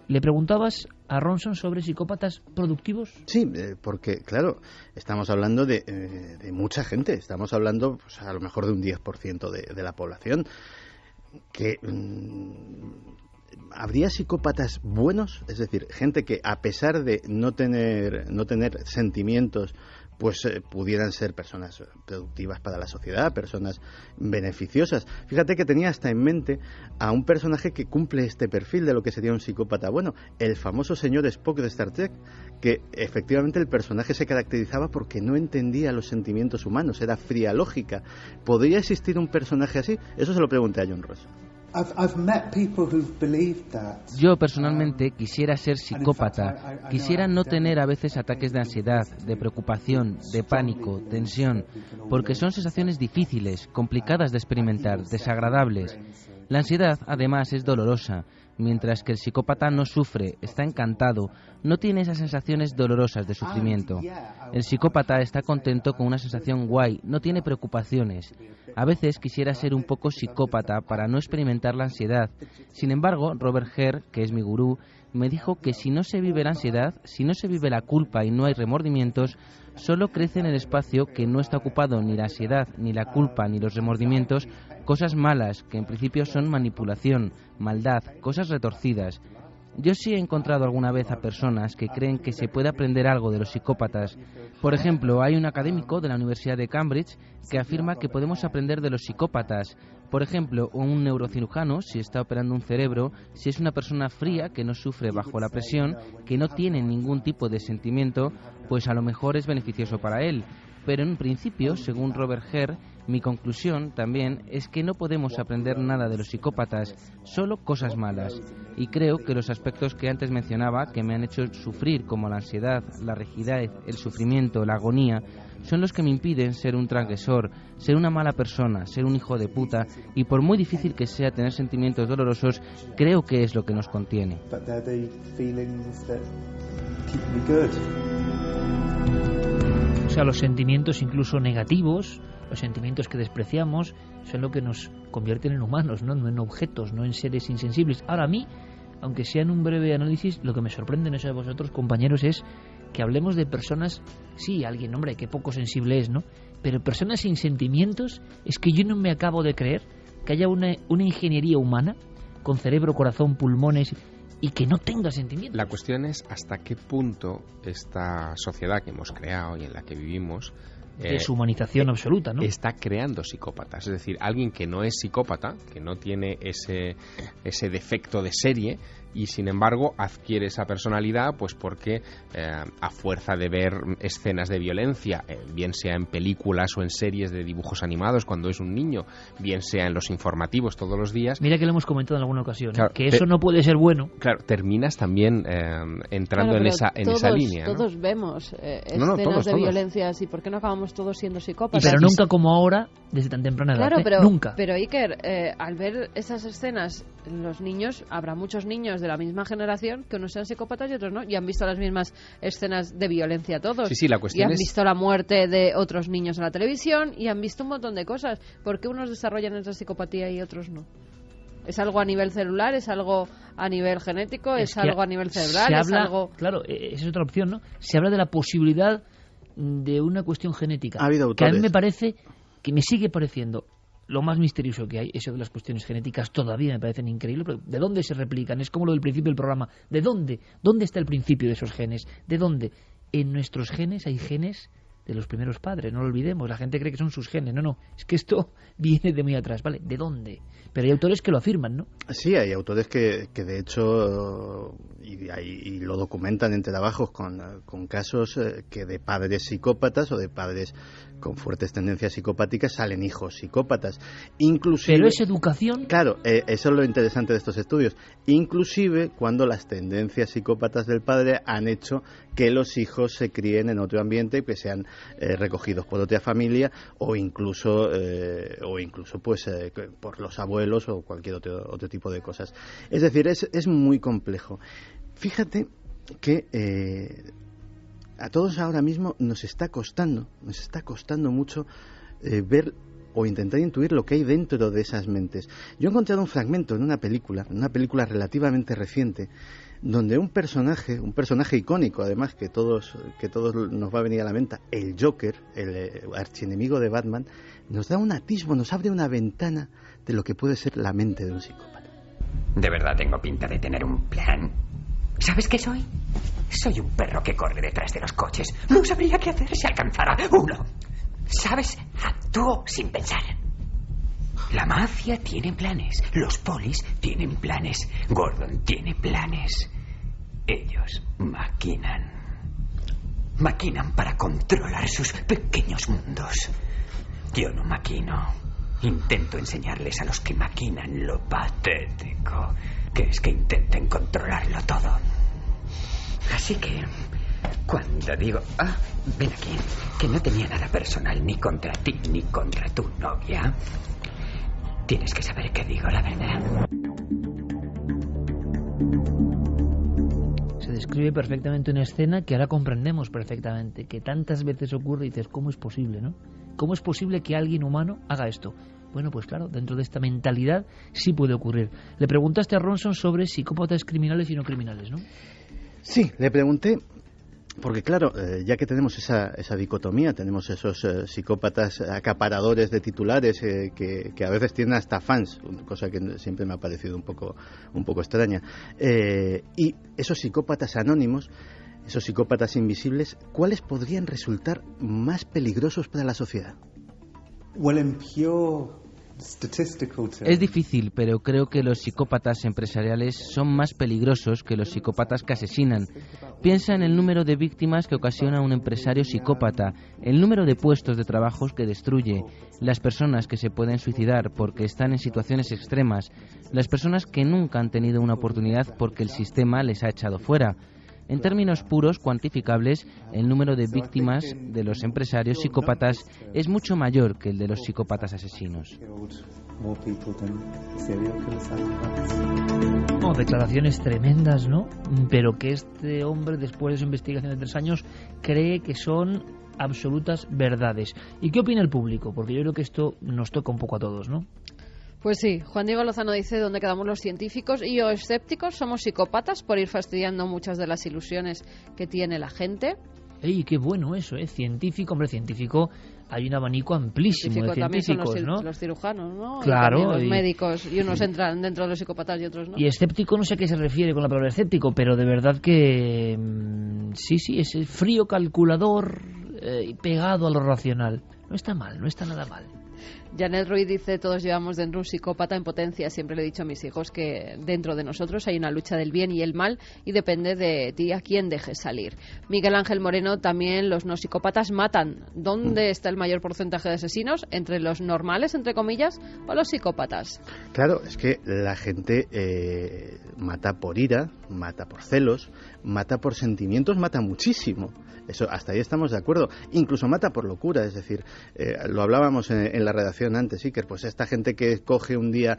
¿Le preguntabas a Ronson sobre psicópatas productivos? Sí, porque, claro, estamos hablando de mucha gente. Estamos hablando, pues, a lo mejor de un 10% de la población. Que ¿habría psicópatas buenos? Es decir, gente que, a pesar de no tener sentimientos, pues pudieran ser personas productivas para la sociedad, personas beneficiosas. Fíjate que tenía hasta en mente a un personaje que cumple este perfil de lo que sería un psicópata bueno, el famoso señor Spock de Star Trek, que efectivamente el personaje se caracterizaba porque no entendía los sentimientos humanos, era fría lógica. ¿Podría existir un personaje así? Eso se lo pregunté a John Ross. Yo personalmente quisiera ser psicópata, quisiera no tener a veces ataques de ansiedad, de preocupación, de pánico, tensión, porque son sensaciones difíciles, complicadas de experimentar, desagradables. La ansiedad, además, es dolorosa, mientras que el psicópata no sufre, está encantado, no tiene esas sensaciones dolorosas de sufrimiento. El psicópata está contento con una sensación guay, no tiene preocupaciones. A veces quisiera ser un poco psicópata para no experimentar la ansiedad. Sin embargo, Robert Hare, que es mi gurú, me dijo que si no se vive la ansiedad, si no se vive la culpa y no hay remordimientos, solo crece en el espacio que no está ocupado ni la ansiedad, ni la culpa, ni los remordimientos, cosas malas, que en principio son manipulación, maldad, cosas retorcidas. Yo sí he encontrado alguna vez a personas que creen que se puede aprender algo de los psicópatas. Por ejemplo, hay un académico de la Universidad de Cambridge que afirma que podemos aprender de los psicópatas. Por ejemplo, un neurocirujano, si está operando un cerebro, si es una persona fría que no sufre bajo la presión, que no tiene ningún tipo de sentimiento, pues a lo mejor es beneficioso para él. Pero en principio, según Robert Hare, mi conclusión también es que no podemos aprender nada de los psicópatas, solo cosas malas. Y creo que los aspectos que antes mencionaba, que me han hecho sufrir, como la ansiedad, la rigidez, el sufrimiento, la agonía, son los que me impiden ser un transgresor, ser una mala persona, ser un hijo de puta, y por muy difícil que sea tener sentimientos dolorosos, creo que es lo que nos contiene. O sea, los sentimientos incluso negativos, los sentimientos que despreciamos, son lo que nos convierten en humanos, no en objetos, no en seres insensibles. Ahora, a mí, aunque sea en un breve análisis, lo que me sorprende, no sé a vosotros, compañeros, es que hablemos de personas, sí, alguien, hombre, qué poco sensible es, ¿no? Pero personas sin sentimientos, es que yo no me acabo de creer que haya una ingeniería humana con cerebro, corazón, pulmones y que no tenga sentimientos. La cuestión es hasta qué punto esta sociedad que hemos creado y en la que vivimos deshumanización absoluta, ¿no? Está creando psicópatas. Es decir, alguien que no es psicópata, que no tiene ese defecto de serie, y sin embargo adquiere esa personalidad pues porque a fuerza de ver escenas de violencia, bien sea en películas o en series de dibujos animados cuando es un niño, bien sea en los informativos todos los días. Mira que lo hemos comentado en alguna ocasión, claro, que eso no puede ser bueno. Claro, terminas también entrando en esa línea, ¿no? Todos vemos escenas de violencia, ¿y por qué no acabamos todos siendo psicópatas? Pero nunca como ahora, desde tan temprana edad. Claro, nunca. Pero Iker, al ver esas escenas, los niños, habrá muchos niños de la misma generación que unos sean psicópatas y otros no, y han visto las mismas escenas de violencia todos. Sí, la cuestión y han visto la muerte de otros niños en la televisión y han visto un montón de cosas. ¿Por qué unos desarrollan esa psicopatía y otros no? ¿Es algo a nivel celular? ¿Es algo a nivel genético? ¿Es algo a nivel cerebral? ¿Es algo...? Claro, esa es otra opción, ¿no? Se habla de la posibilidad de una cuestión genética. Ha habido autores. Que a mí me parece, que me sigue pareciendo lo más misterioso que hay. Eso de las cuestiones genéticas todavía me parecen increíbles. Pero ¿de dónde se replican? Es como lo del principio del programa. ¿De dónde? ¿Dónde está el principio de esos genes? ¿De dónde? En nuestros genes hay genes de los primeros padres, no lo olvidemos. La gente cree que son sus genes. No, es que esto viene de muy atrás, ¿vale? ¿De dónde? Pero hay autores que lo afirman, ¿no? Sí, hay autores que de hecho, y lo documentan en trabajos con casos que de padres psicópatas o de padres con fuertes tendencias psicopáticas salen hijos psicópatas. Inclusive, pero es educación. Claro, eso es lo interesante de estos estudios. Inclusive cuando las tendencias psicópatas del padre han hecho que los hijos se críen en otro ambiente y que sean recogidos por otra familia o incluso pues por los abuelos o cualquier otro tipo de cosas. Es decir, es muy complejo. Fíjate que a todos ahora mismo nos está costando mucho ver o intentar intuir lo que hay dentro de esas mentes. Yo he encontrado un fragmento en una película relativamente reciente, donde un personaje icónico, además, que todos nos va a venir a la mente, el Joker, el archienemigo de Batman, nos da un atisbo, nos abre una ventana de lo que puede ser la mente de un psicópata. De verdad tengo pinta de tener un plan. ¿Sabes qué soy? Soy un perro que corre detrás de los coches. No sabría qué hacer si alcanzara uno. ¿Sabes? Actúo sin pensar. La mafia tiene planes. Los polis tienen planes. Gordon tiene planes. Ellos maquinan. Maquinan para controlar sus pequeños mundos. Yo no maquino. Intento enseñarles a los que maquinan lo patético que es que intenten controlarlo todo. Así que, cuando digo, ven aquí, que no tenía nada personal ni contra ti ni contra tu novia, Tienes que saber que digo la verdad. Se describe perfectamente una escena que ahora comprendemos perfectamente, que tantas veces ocurre y dices, ¿cómo es posible, no? ¿Cómo es posible que alguien humano haga esto? Bueno, pues claro, dentro de esta mentalidad sí puede ocurrir. Le preguntaste a Ronson sobre psicópatas criminales y no criminales, ¿no? Sí, le pregunté, porque claro, ya que tenemos esa dicotomía, tenemos esos psicópatas acaparadores de titulares que a veces tienen hasta fans, cosa que siempre me ha parecido un poco extraña, y esos psicópatas anónimos, esos psicópatas invisibles, ¿cuáles podrían resultar más peligrosos para la sociedad? Es difícil, pero creo que los psicópatas empresariales son más peligrosos que los psicópatas que asesinan. Piensa en el número de víctimas que ocasiona un empresario psicópata, el número de puestos de trabajo que destruye, las personas que se pueden suicidar porque están en situaciones extremas, las personas que nunca han tenido una oportunidad porque el sistema les ha echado fuera. En términos puros, cuantificables, el número de víctimas de los empresarios psicópatas es mucho mayor que el de los psicópatas asesinos. No, declaraciones tremendas, ¿no? Pero que este hombre, después de su investigación de 3 años, cree que son absolutas verdades. ¿Y qué opina el público? Porque yo creo que esto nos toca un poco a todos, ¿no? Pues sí, Juan Diego Lozano dice dónde quedamos los científicos y o escépticos, somos psicópatas por ir fastidiando muchas de las ilusiones que tiene la gente. ¡Ey, qué bueno eso, eh! Científico, hombre, científico, hay un abanico amplísimo de científicos, también son ¿no? los cirujanos, ¿no? Claro. Y los médicos, y unos entran dentro de los psicópatas y otros no. Y escéptico no sé a qué se refiere con la palabra escéptico, pero de verdad que sí, es el frío calculador pegado a lo racional. No está mal, no está nada mal. Janet Ruiz dice, todos llevamos dentro un psicópata en potencia. Siempre le he dicho a mis hijos que dentro de nosotros hay una lucha del bien y el mal y depende de ti a quién dejes salir. Miguel Ángel Moreno, también los no psicópatas matan. ¿Dónde está el mayor porcentaje de asesinos? ¿Entre los normales, entre comillas, o los psicópatas? Claro, es que la gente mata por ira, mata por celos, mata por sentimientos, mata muchísimo. Eso, hasta ahí estamos de acuerdo. Incluso mata por locura, es decir, lo hablábamos en la redacción antes, Iker, pues esta gente que coge un día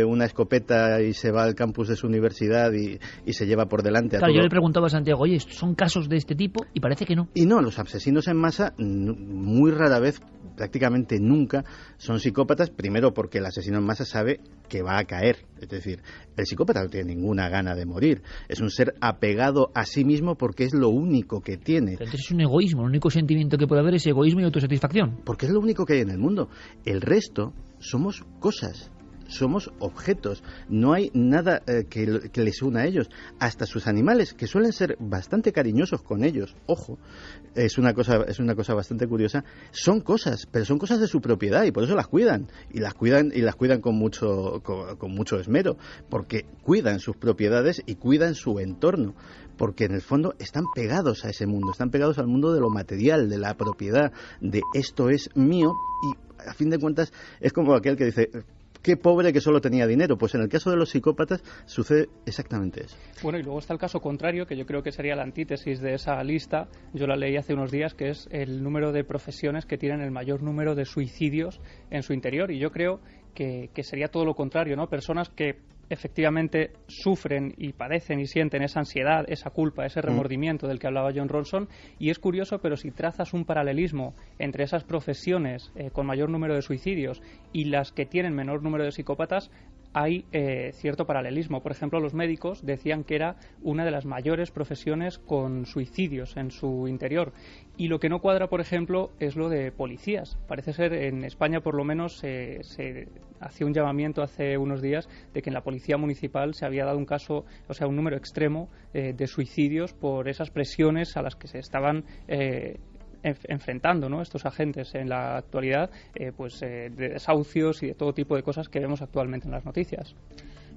una escopeta y se va al campus de su universidad y se lleva por delante a todo. Yo le preguntaba a Santiago, oye, ¿son casos de este tipo? Y parece que no. Y no, los asesinos en masa muy rara vez, prácticamente nunca, son psicópatas, primero porque el asesino en masa sabe que va a caer, es decir, el psicópata no tiene ninguna gana de morir, es un ser apegado a sí mismo porque es lo único que tiene. Entonces es un egoísmo, el único sentimiento que puede haber es egoísmo y autosatisfacción. Porque es lo único que hay en el mundo. El resto somos cosas, somos objetos, no hay nada que les una a ellos. Hasta sus animales, que suelen ser bastante cariñosos con ellos, ojo, es una cosa bastante curiosa, son cosas, pero son cosas de su propiedad y por eso las cuidan con mucho esmero, porque cuidan sus propiedades y cuidan su entorno, porque en el fondo están pegados a ese mundo, están pegados al mundo de lo material, de la propiedad, de esto es mío, y a fin de cuentas es como aquel que dice, qué pobre que solo tenía dinero. Pues en el caso de los psicópatas sucede exactamente eso. Bueno, y luego está el caso contrario, que yo creo que sería la antítesis de esa lista. Yo la leí hace unos días, que es el número de profesiones que tienen el mayor número de suicidios en su interior. Y yo creo que sería todo lo contrario, ¿no? Personas que efectivamente sufren y padecen y sienten esa ansiedad, esa culpa, ese remordimiento del que hablaba Jon Ronson, y es curioso, pero si trazas un paralelismo entre esas profesiones con mayor número de suicidios y las que tienen menor número de psicópatas, hay cierto paralelismo. Por ejemplo, los médicos decían que era una de las mayores profesiones con suicidios en su interior. Y lo que no cuadra, por ejemplo, es lo de policías. Parece ser, en España por lo menos, se hacía un llamamiento hace unos días de que en la policía municipal se había dado un caso, o sea, un número extremo de suicidios por esas presiones a las que se estaban enfrentando, ¿no?, estos agentes en la actualidad, de desahucios y de todo tipo de cosas que vemos actualmente en las noticias.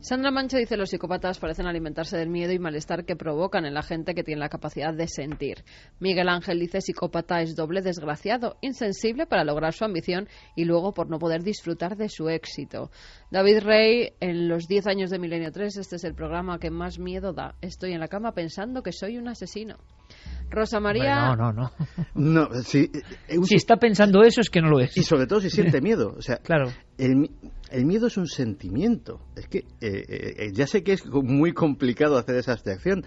Sandra Mancha dice, los psicópatas parecen alimentarse del miedo y malestar que provocan en la gente que tiene la capacidad de sentir. Miguel Ángel dice, psicópata es doble desgraciado, insensible para lograr su ambición y luego por no poder disfrutar de su éxito. David Rey, en los 10 años de Milenio 3, este es el programa que más miedo da. Estoy en la cama pensando que soy un asesino. Rosa María... No. No, si está pensando eso es que no lo es. Y sobre todo si siente miedo. O sea, claro. El miedo es un sentimiento. Es que ya sé que es muy complicado hacer esa abstracción.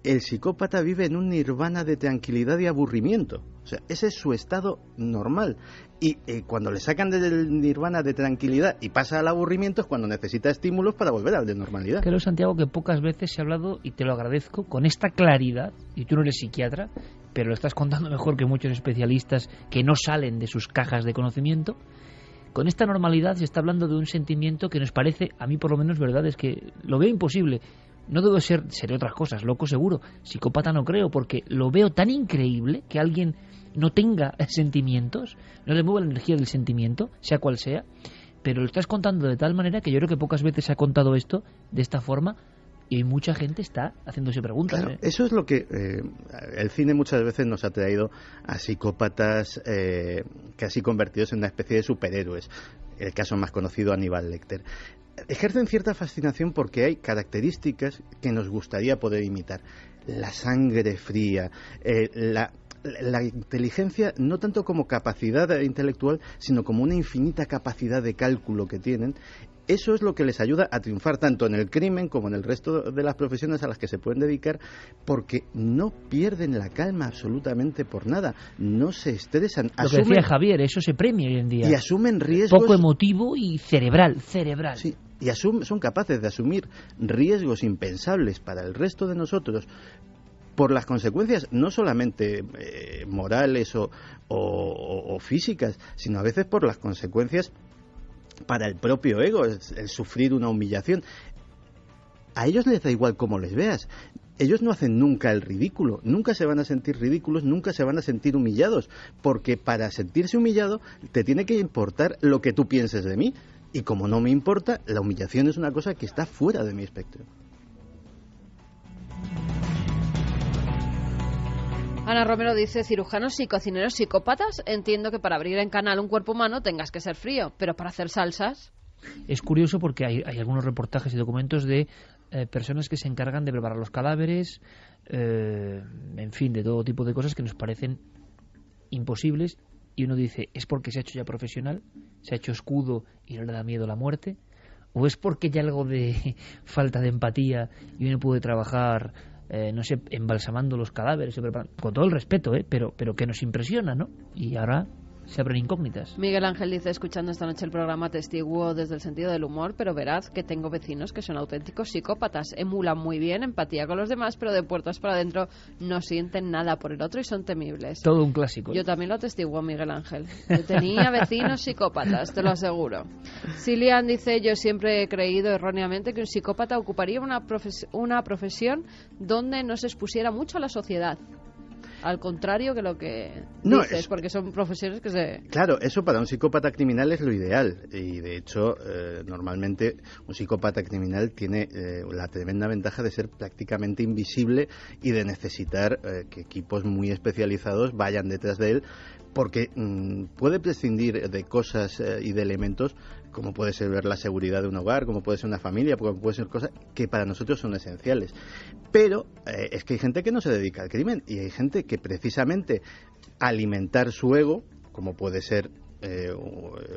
El psicópata vive en un nirvana de tranquilidad y aburrimiento. O sea, ese es su estado normal. Y cuando le sacan del nirvana de tranquilidad y pasa al aburrimiento es cuando necesita estímulos para volver al de normalidad. Creo, Santiago, que pocas veces se ha hablado, y te lo agradezco, con esta claridad, y tú no eres psiquiatra, pero lo estás contando mejor que muchos especialistas que no salen de sus cajas de conocimiento. Con esta normalidad se está hablando de un sentimiento que nos parece, a mí por lo menos, verdad, es que lo veo imposible. No debo seré otras cosas, loco seguro, psicópata no creo, porque lo veo tan increíble que alguien no tenga sentimientos, no le mueva la energía del sentimiento, sea cual sea, pero lo estás contando de tal manera que yo creo que pocas veces se ha contado esto de esta forma y mucha gente está haciéndose preguntas. Claro, eso es lo que el cine muchas veces nos ha traído a psicópatas casi convertidos en una especie de superhéroes. El caso más conocido, Aníbal Lecter. Ejercen cierta fascinación porque hay características que nos gustaría poder imitar. La sangre fría, la inteligencia no tanto como capacidad intelectual, sino como una infinita capacidad de cálculo que tienen. Eso es lo que les ayuda a triunfar tanto en el crimen como en el resto de las profesiones a las que se pueden dedicar, porque no pierden la calma absolutamente por nada, no se estresan. Lo que decía Javier, eso se premia hoy en día. Y asumen riesgos... Poco emotivo y cerebral. Sí, y son capaces de asumir riesgos impensables para el resto de nosotros por las consecuencias no solamente morales o físicas, sino a veces por las consecuencias para el propio ego, el sufrir una humillación. A ellos les da igual cómo les veas. Ellos no hacen nunca el ridículo, nunca se van a sentir ridículos, nunca se van a sentir humillados, porque para sentirse humillado te tiene que importar lo que tú pienses de mí, y como no me importa, la humillación es una cosa que está fuera de mi espectro. Ana Romero dice, cirujanos y cocineros psicópatas, entiendo que para abrir en canal un cuerpo humano tengas que ser frío, pero para hacer salsas... Es curioso porque hay algunos reportajes y documentos de personas que se encargan de preparar los cadáveres, en fin, de todo tipo de cosas que nos parecen imposibles, y uno dice, ¿es porque se ha hecho ya profesional? ¿Se ha hecho escudo y no le da miedo la muerte? ¿O es porque hay algo de falta de empatía y uno puede trabajar... no sé, embalsamando los cadáveres, con todo el respeto, pero que nos impresiona, ¿no? Y ahora se abren incógnitas. Miguel Ángel dice, escuchando esta noche el programa, testiguo desde el sentido del humor, pero verad que tengo vecinos que son auténticos psicópatas, emulan muy bien empatía con los demás, pero de puertas para adentro no sienten nada por el otro y son temibles. Todo un clásico. Yo también lo atestiguo, Miguel Ángel. Yo tenía vecinos psicópatas, te lo aseguro. Silian dice, yo siempre he creído erróneamente que un psicópata ocuparía una profesión donde no se expusiera mucho a la sociedad. Al contrario que lo que dices, porque son profesiones que se... Claro, eso para un psicópata criminal es lo ideal. Y de hecho, normalmente un psicópata criminal tiene la tremenda ventaja de ser prácticamente invisible y de necesitar que equipos muy especializados vayan detrás de él, porque puede prescindir de cosas y de elementos como puede ser ver la seguridad de un hogar, como puede ser una familia, como puede ser cosas que para nosotros son esenciales. Pero es que hay gente que no se dedica al crimen y hay gente que precisamente alimentar su ego, como puede ser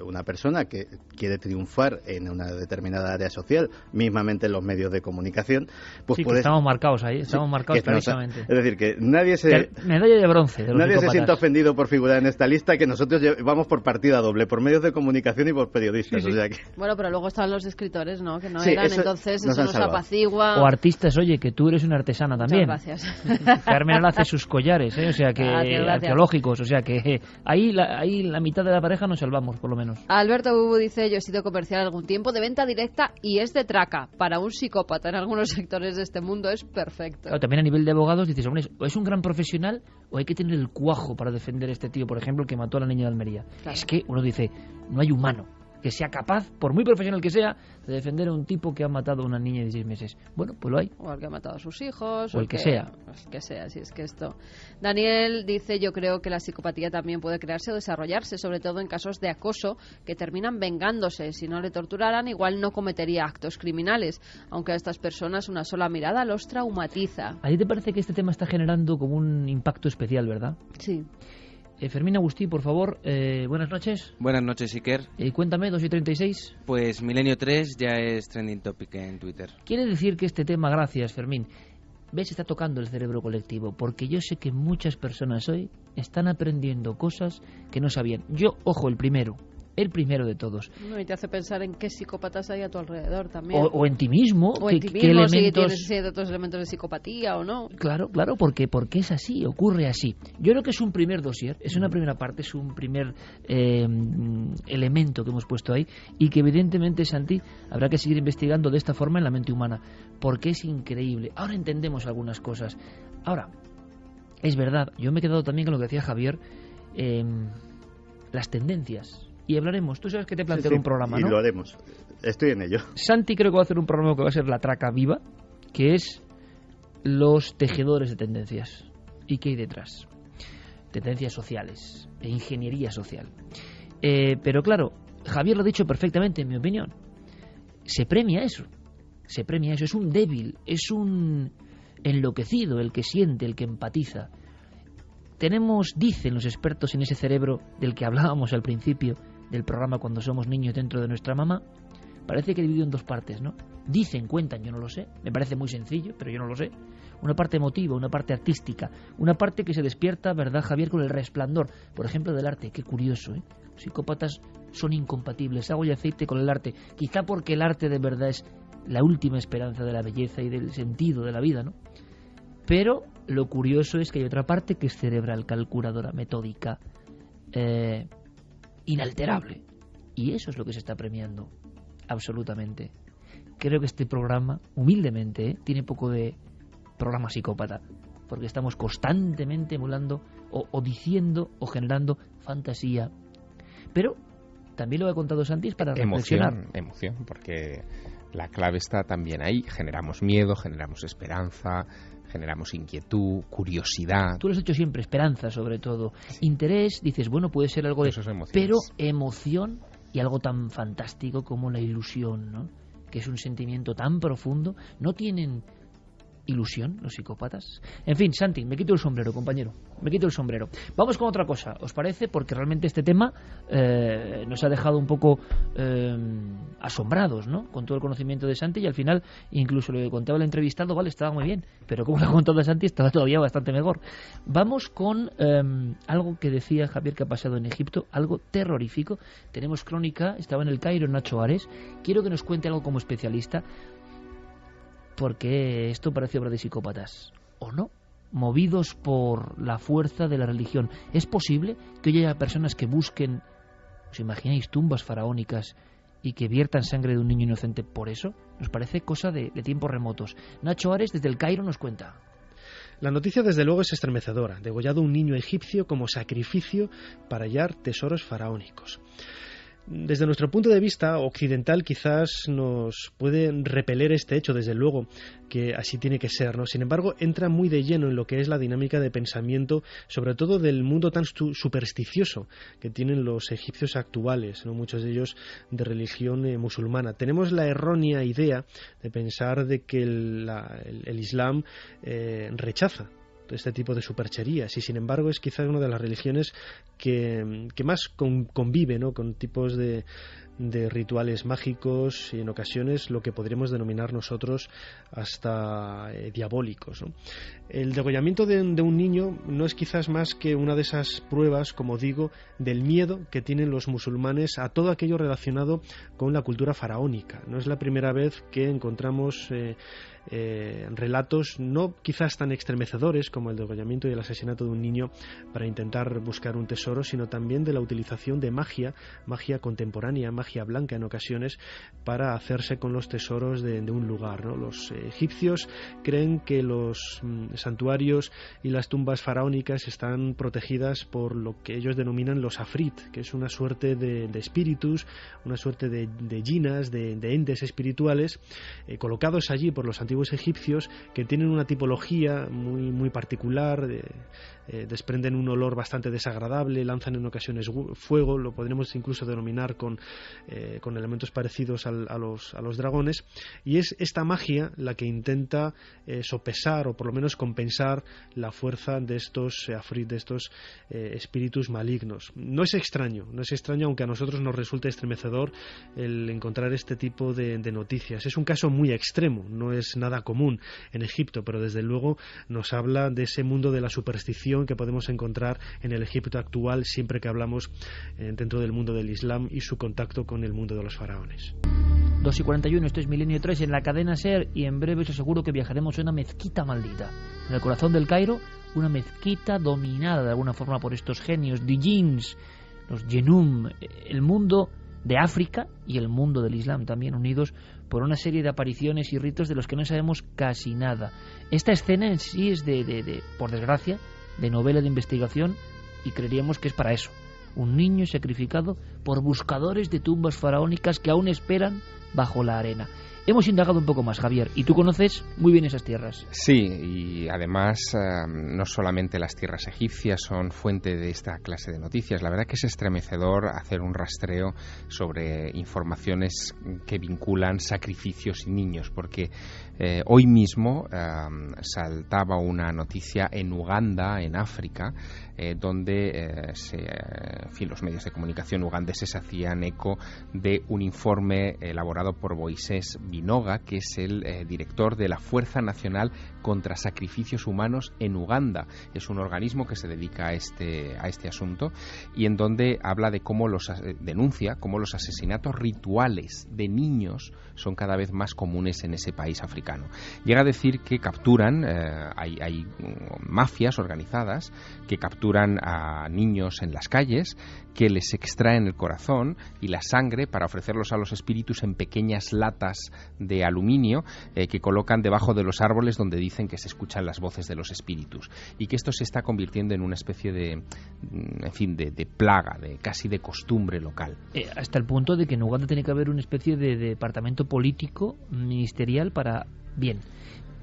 una persona que quiere triunfar en una determinada área social, mismamente en los medios de comunicación, pues sí, que estamos marcados ahí, estamos marcados clarísimamente. Es decir, que nadie se... Medalla de bronce de los nadie psicópatas. se sienta ofendido por figurar en esta lista, que nosotros vamos por partida doble, por medios de comunicación y por periodistas. Sí, sí. O sea que... Bueno, pero luego están los escritores, ¿no? Que no sí, eran, entonces eso nos apacigua. O artistas, oye, que tú eres una artesana también. Muchas gracias. Carmen hace sus collares, o sea que arqueológicos, o sea que ahí la mitad de la pareja nos salvamos, por lo menos. Alberto Bubu dice, yo he sido comercial algún tiempo de venta directa y es de traca. Para un psicópata en algunos sectores de este mundo es perfecto. Claro, también a nivel de abogados dices, hombre, o es un gran profesional o hay que tener el cuajo para defender a este tío, por ejemplo, el que mató a la niña de Almería. Claro. Es que uno dice, no hay humano que sea capaz, por muy profesional que sea, de defender a un tipo que ha matado a una niña de 16 meses. Bueno, pues lo hay. O al que ha matado a sus hijos. O el que sea. El que sea, si es que esto... Daniel dice, yo creo que la psicopatía también puede crearse o desarrollarse, sobre todo en casos de acoso, que terminan vengándose. Si no le torturaran, igual no cometería actos criminales, aunque a estas personas una sola mirada los traumatiza. ¿A ti te parece que este tema está generando como un impacto especial, verdad? Sí. Fermín Agustí, por favor, buenas noches. Buenas noches, Iker. Cuéntame, 2:36. Pues Milenio 3 ya es trending topic en Twitter. Quiere decir que este tema, gracias, Fermín, ves, está tocando el cerebro colectivo, porque yo sé que muchas personas hoy están aprendiendo cosas que no sabían. Yo, ojo, el primero de todos. No, y te hace pensar en qué psicópatas hay a tu alrededor también. O en ti mismo. O en ti mismo, elementos... si tienes ciertos elementos de psicopatía o no. Claro, porque es así, ocurre así. Yo creo que es un primer dossier, es una primera parte, es un primer elemento que hemos puesto ahí y que evidentemente, Santi, habrá que seguir investigando de esta forma en la mente humana, porque es increíble. Ahora entendemos algunas cosas. Ahora, es verdad, yo me he quedado también con lo que decía Javier, las tendencias. Y hablaremos. Tú sabes que te planteé un programa, ¿no? Y lo haremos. Estoy en ello. Santi creo que va a hacer un programa que va a ser la traca viva, que es los tejedores de tendencias. ¿Y qué hay detrás? Tendencias sociales e ingeniería social. Pero claro, Javier lo ha dicho perfectamente, en mi opinión. Se premia eso. Es un débil, es un enloquecido el que siente, el que empatiza. Dicen los expertos en ese cerebro del que hablábamos al principio del programa cuando somos niños dentro de nuestra mamá, parece que dividido en dos partes, ¿no? Dicen, cuentan, yo no lo sé, me parece muy sencillo, pero yo no lo sé. Una parte emotiva, una parte artística, una parte que se despierta, ¿verdad, Javier?, con el resplandor, por ejemplo, del arte. Qué curioso, ¿eh? Los psicópatas son incompatibles, agua y aceite con el arte, quizá porque el arte de verdad es la última esperanza de la belleza y del sentido de la vida, ¿no? Pero lo curioso es que hay otra parte que es cerebral, calculadora, metódica, inalterable. Y eso es lo que se está premiando, absolutamente. Creo que este programa, humildemente, tiene poco de programa psicópata, porque estamos constantemente emulando o diciendo o generando fantasía. Pero también lo he contado Santi para reflexionar. Emoción, porque la clave está también ahí. Generamos miedo, generamos esperanza, generamos inquietud, curiosidad. Tú lo has hecho siempre, esperanza sobre todo. Sí. Interés, dices, bueno, puede ser algo de... Pero emoción y algo tan fantástico como la ilusión, ¿no? Que es un sentimiento tan profundo. ¿No tienen ilusión los psicópatas? En fin, Santi, me quito el sombrero, compañero. Me quito el sombrero. Vamos con otra cosa, ¿os parece? Porque realmente este tema nos ha dejado un poco asombrados, ¿no? Con todo el conocimiento de Santi, y al final, incluso lo que contaba el entrevistado, vale, estaba muy bien, pero como lo ha contado Santi, estaba todavía bastante mejor. Vamos con algo que decía Javier que ha pasado en Egipto, algo terrorífico. Tenemos crónica, estaba en el Cairo Nacho Ares. Quiero que nos cuente algo como especialista, porque esto parece obra de psicópatas, ¿o no? Movidos por la fuerza de la religión. ¿Es posible que hoy haya personas que busquen, os imagináis, tumbas faraónicas y que viertan sangre de un niño inocente por eso? Nos parece cosa de tiempos remotos. Nacho Ares desde el Cairo nos cuenta. La noticia desde luego es estremecedora. Degollado un niño egipcio como sacrificio para hallar tesoros faraónicos. Desde nuestro punto de vista occidental quizás nos puede repeler este hecho, desde luego que así tiene que ser, ¿no? Sin embargo, entra muy de lleno en lo que es la dinámica de pensamiento, sobre todo del mundo tan supersticioso que tienen los egipcios actuales, ¿no? Muchos de ellos de religión musulmana. Tenemos la errónea idea de pensar de que el Islam rechaza este tipo de supercherías, y sin embargo es quizás una de las religiones que más convive, ¿no?, con tipos de rituales mágicos y en ocasiones lo que podríamos denominar nosotros hasta diabólicos, ¿no? El degollamiento de un niño no es quizás más que una de esas pruebas, como digo, del miedo que tienen los musulmanes a todo aquello relacionado con la cultura faraónica. No es la primera vez que encontramos relatos no quizás tan estremecedores como el degollamiento y el asesinato de un niño para intentar buscar un tesoro, sino también de la utilización de magia contemporánea, magia magia blanca en ocasiones, para hacerse con los tesoros de un lugar, ¿no? Los egipcios creen que los santuarios y las tumbas faraónicas están protegidas por lo que ellos denominan los afrit, que es una suerte de espíritus, una suerte de jinas, de entes espirituales, colocados allí por los antiguos egipcios, que tienen una tipología muy particular, desprenden un olor bastante desagradable, lanzan en ocasiones fuego, lo podremos incluso denominar con elementos parecidos a los dragones, y es esta magia la que intenta sopesar o por lo menos compensar la fuerza de estos afrit, de estos espíritus malignos. No es extraño, aunque a nosotros nos resulte estremecedor el encontrar este tipo de noticias. Es un caso muy extremo, no es nada común en Egipto, pero desde luego nos habla de ese mundo de la superstición que podemos encontrar en el Egipto actual siempre que hablamos dentro del mundo del Islam y su contacto con el mundo de los faraones. 2:41, esto es Milenio 3 en la cadena SER, y en breve os aseguro que viajaremos a una mezquita maldita. En el corazón del Cairo, una mezquita dominada de alguna forma por estos genios, dijins, los Yenum, el mundo de África y el mundo del Islam también unidos por una serie de apariciones y ritos de los que no sabemos casi nada. Esta escena en sí es por desgracia, de novela de investigación, y creeríamos que es para eso. Un niño sacrificado por buscadores de tumbas faraónicas que aún esperan bajo la arena. Hemos indagado un poco más, Javier, y tú conoces muy bien esas tierras. Sí, y además no solamente las tierras egipcias son fuente de esta clase de noticias. La verdad que es estremecedor hacer un rastreo sobre informaciones que vinculan sacrificios y niños, porque hoy mismo saltaba una noticia en Uganda, en África, donde los medios de comunicación ugandeses hacían eco de un informe elaborado por Moisés Binoga, que es el director de la Fuerza Nacional contra Sacrificios Humanos en Uganda. Es un organismo que se dedica a este asunto, y en donde habla de cómo denuncia cómo los asesinatos rituales de niños son cada vez más comunes en ese país africano. Llega a decir que capturan, hay mafias organizadas que capturan a niños en las calles, que les extraen el corazón y la sangre para ofrecerlos a los espíritus en pequeñas latas de aluminio que colocan debajo de los árboles, donde dicen que se escuchan las voces de los espíritus, y que esto se está convirtiendo en una especie de plaga, casi de costumbre local. Hasta el punto de que en Uganda tiene que haber una especie de departamento político ministerial para... Bien,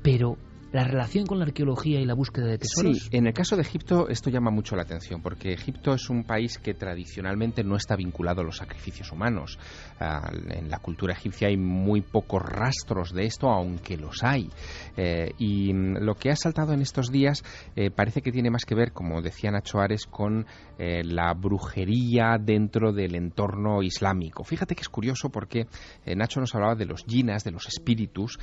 pero... ¿la relación con la arqueología y la búsqueda de tesoros? Sí, en el caso de Egipto esto llama mucho la atención, porque Egipto es un país que tradicionalmente no está vinculado a los sacrificios humanos. En la cultura egipcia hay muy pocos rastros de esto, aunque los hay. Y lo que ha saltado en estos días parece que tiene más que ver, como decía Nacho Ares, con la brujería dentro del entorno islámico. Fíjate que es curioso porque Nacho nos hablaba de los jinas, de los espíritus.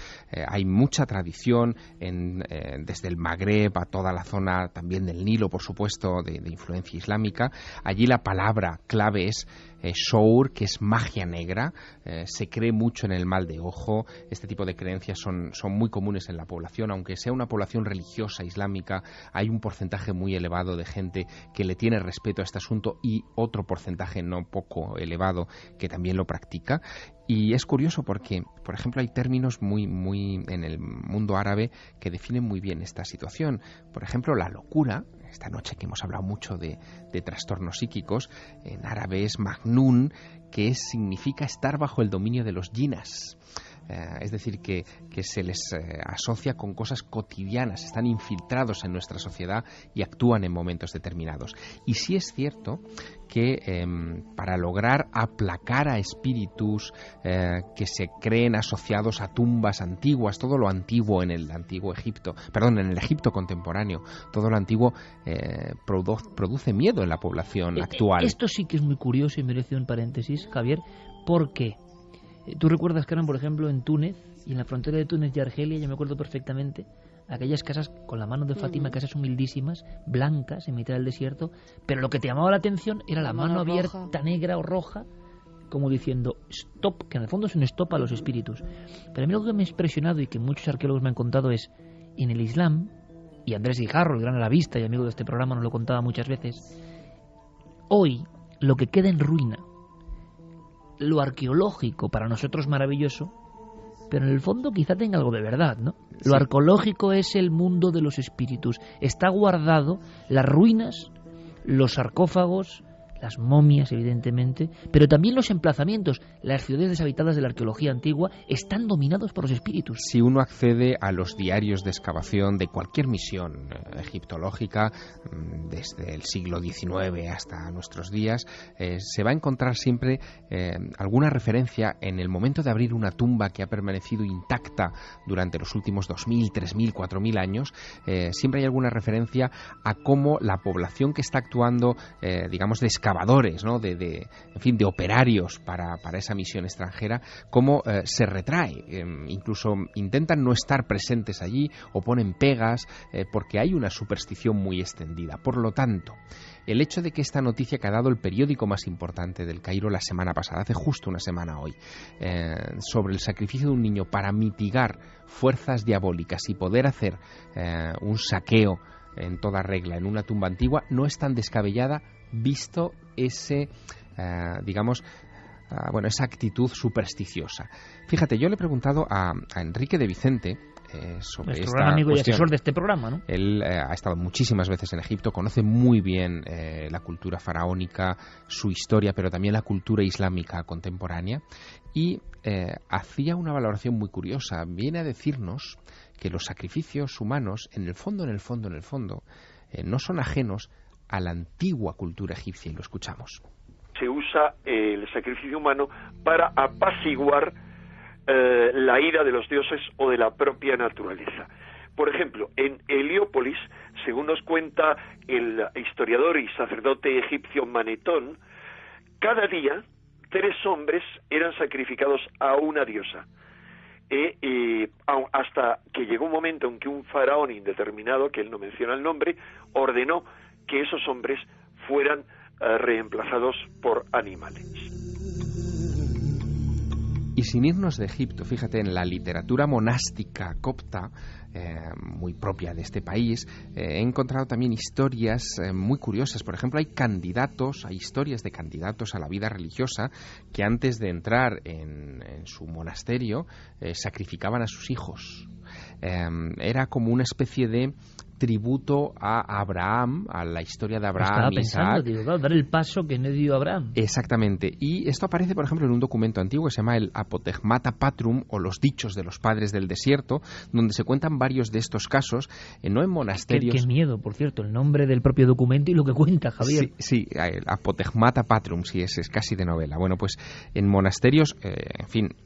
Hay mucha tradición desde el Magreb a toda la zona también del Nilo, por supuesto, de influencia islámica. Allí la palabra clave es shour, que es magia negra. Se cree mucho en el mal de ojo. Este tipo de creencias son muy comunes en la población. Aunque sea una población religiosa islámica, hay un porcentaje muy elevado de gente que le tiene respeto a este asunto, y otro porcentaje no poco elevado que también lo practica. Y es curioso porque, por ejemplo, hay términos muy en el mundo árabe que definen muy bien esta situación. Por ejemplo, la locura. Esta noche que hemos hablado mucho de trastornos psíquicos, en árabe es majnun, que significa estar bajo el dominio de los jinas. Es decir, que se les asocia con cosas cotidianas, están infiltrados en nuestra sociedad y actúan en momentos determinados. Y sí es cierto que para lograr aplacar a espíritus que se creen asociados a tumbas antiguas, todo lo antiguo en el antiguo Egipto, en el Egipto contemporáneo, todo lo antiguo produce miedo en la población actual. Esto sí que es muy curioso y merece un paréntesis, Javier, porque tú recuerdas que eran, por ejemplo, en Túnez, y en la frontera de Túnez y Argelia, yo me acuerdo perfectamente, aquellas casas con la mano de Fátima, casas humildísimas, blancas, en mitad del desierto, pero lo que te llamaba la atención era la mano abierta, roja, negra o roja, como diciendo stop, que en el fondo es un stop a los espíritus. Pero a mí lo que me ha impresionado y que muchos arqueólogos me han contado es, en el Islam, y Andrés Guijarro, el gran arabista y amigo de este programa, nos lo contaba muchas veces, hoy lo que queda en ruina lo arqueológico para nosotros maravilloso, pero en el fondo quizá tenga algo de verdad, ¿no? Lo arqueológico es el mundo de los espíritus. Está guardado, las ruinas, los sarcófagos, las momias, evidentemente, pero también los emplazamientos, las ciudades deshabitadas de la arqueología antigua, están dominados por los espíritus. Si uno accede a los diarios de excavación de cualquier misión egiptológica, desde el siglo XIX hasta nuestros días, se va a encontrar siempre alguna referencia en el momento de abrir una tumba que ha permanecido intacta durante los últimos 2.000, 3.000, 4.000 años. Siempre hay alguna referencia a cómo la población que está actuando, digamos, de excavadores, ¿no? de operarios para esa misión extranjera, cómo se retrae, incluso intentan no estar presentes allí o ponen pegas, porque hay una superstición muy extendida. Por lo tanto, el hecho de que esta noticia que ha dado el periódico más importante del Cairo la semana pasada, hace justo una semana hoy, sobre el sacrificio de un niño para mitigar fuerzas diabólicas y poder hacer un saqueo en toda regla en una tumba antigua, no es tan descabellada, visto ese, esa actitud supersticiosa. Fíjate, yo le he preguntado a Enrique de Vicente sobre nuestro esta gran amigo cuestión. Y asesor de este programa, ¿no? Él ha estado muchísimas veces en Egipto, conoce muy bien la cultura faraónica, su historia, pero también la cultura islámica contemporánea, y hacía una valoración muy curiosa. Viene a decirnos que los sacrificios humanos, en el fondo, no son ajenos a la antigua cultura egipcia, y lo escuchamos. Se usa el sacrificio humano para apaciguar la ira de los dioses o de la propia naturaleza. Por ejemplo, en Heliópolis, según nos cuenta el historiador y sacerdote egipcio Manetón, cada día 3 hombres eran sacrificados a una diosa. Hasta que llegó un momento en que un faraón indeterminado, que él no menciona el nombre, ordenó que esos hombres fueran reemplazados por animales. Y sin irnos de Egipto, fíjate, en la literatura monástica copta, muy propia de este país, he encontrado también historias muy curiosas. Por ejemplo, hay historias de candidatos a la vida religiosa que antes de entrar en su monasterio sacrificaban a sus hijos. Era como una especie de tributo a Abraham, a la historia de Abraham y Isaac. Dar el paso que no dio Abraham. Exactamente. Y esto aparece, por ejemplo, en un documento antiguo que se llama el Apotegmata Patrum, o los dichos de los padres del desierto, donde se cuentan varios de estos casos, no en monasterios. Qué miedo, por cierto, el nombre del propio documento y lo que cuenta, Javier. Sí, el Apotegmata Patrum, sí, es casi de novela. Bueno, pues en monasterios,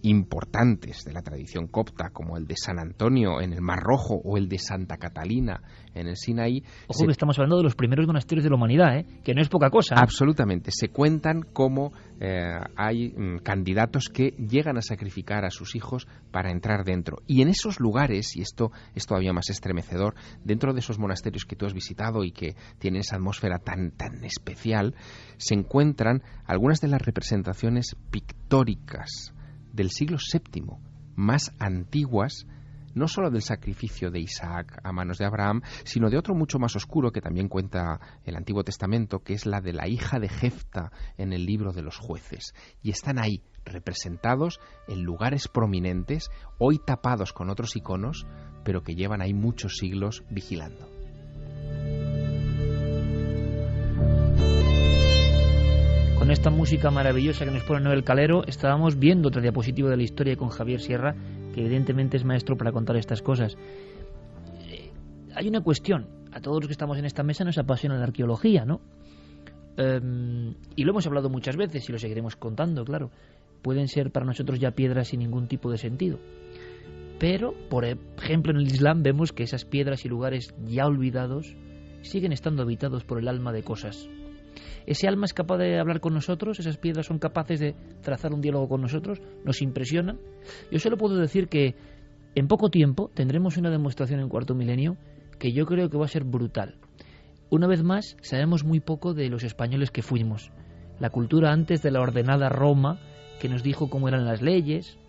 importantes de la tradición copta, como el de San Antonio en el Mar Rojo o el de Santa Catalina en el Sinaí. Ojo, que estamos hablando de los primeros monasterios de la humanidad, que no es poca cosa. Absolutamente. Se cuentan cómo hay candidatos que llegan a sacrificar a sus hijos para entrar dentro. Y en esos lugares, y esto es todavía más estremecedor, dentro de esos monasterios que tú has visitado y que tienen esa atmósfera tan especial, se encuentran algunas de las representaciones pictóricas del siglo VII, más antiguas, no solo del sacrificio de Isaac a manos de Abraham, sino de otro mucho más oscuro que también cuenta el Antiguo Testamento, que es la de la hija de Jefta en el libro de los jueces. Y están ahí, representados en lugares prominentes, hoy tapados con otros iconos, pero que llevan ahí muchos siglos vigilando. Con esta música maravillosa que nos pone Noel Calero, estábamos viendo otra diapositiva de la historia con Javier Sierra, que evidentemente es maestro para contar estas cosas. Hay una cuestión, a todos los que estamos en esta mesa nos apasiona la arqueología, ¿no? Y lo hemos hablado muchas veces y lo seguiremos contando, claro. Pueden ser para nosotros ya piedras sin ningún tipo de sentido. Pero, por ejemplo, en el Islam vemos que esas piedras y lugares ya olvidados siguen estando habitados por el alma de cosas. Ese alma es capaz de hablar con nosotros, esas piedras son capaces de trazar un diálogo con nosotros, nos impresionan. Yo solo puedo decir que en poco tiempo tendremos una demostración en Cuarto Milenio que yo creo que va a ser brutal. Una vez más, sabemos muy poco de los españoles que fuimos. La cultura antes de la ordenada Roma, que nos dijo cómo eran las leyes,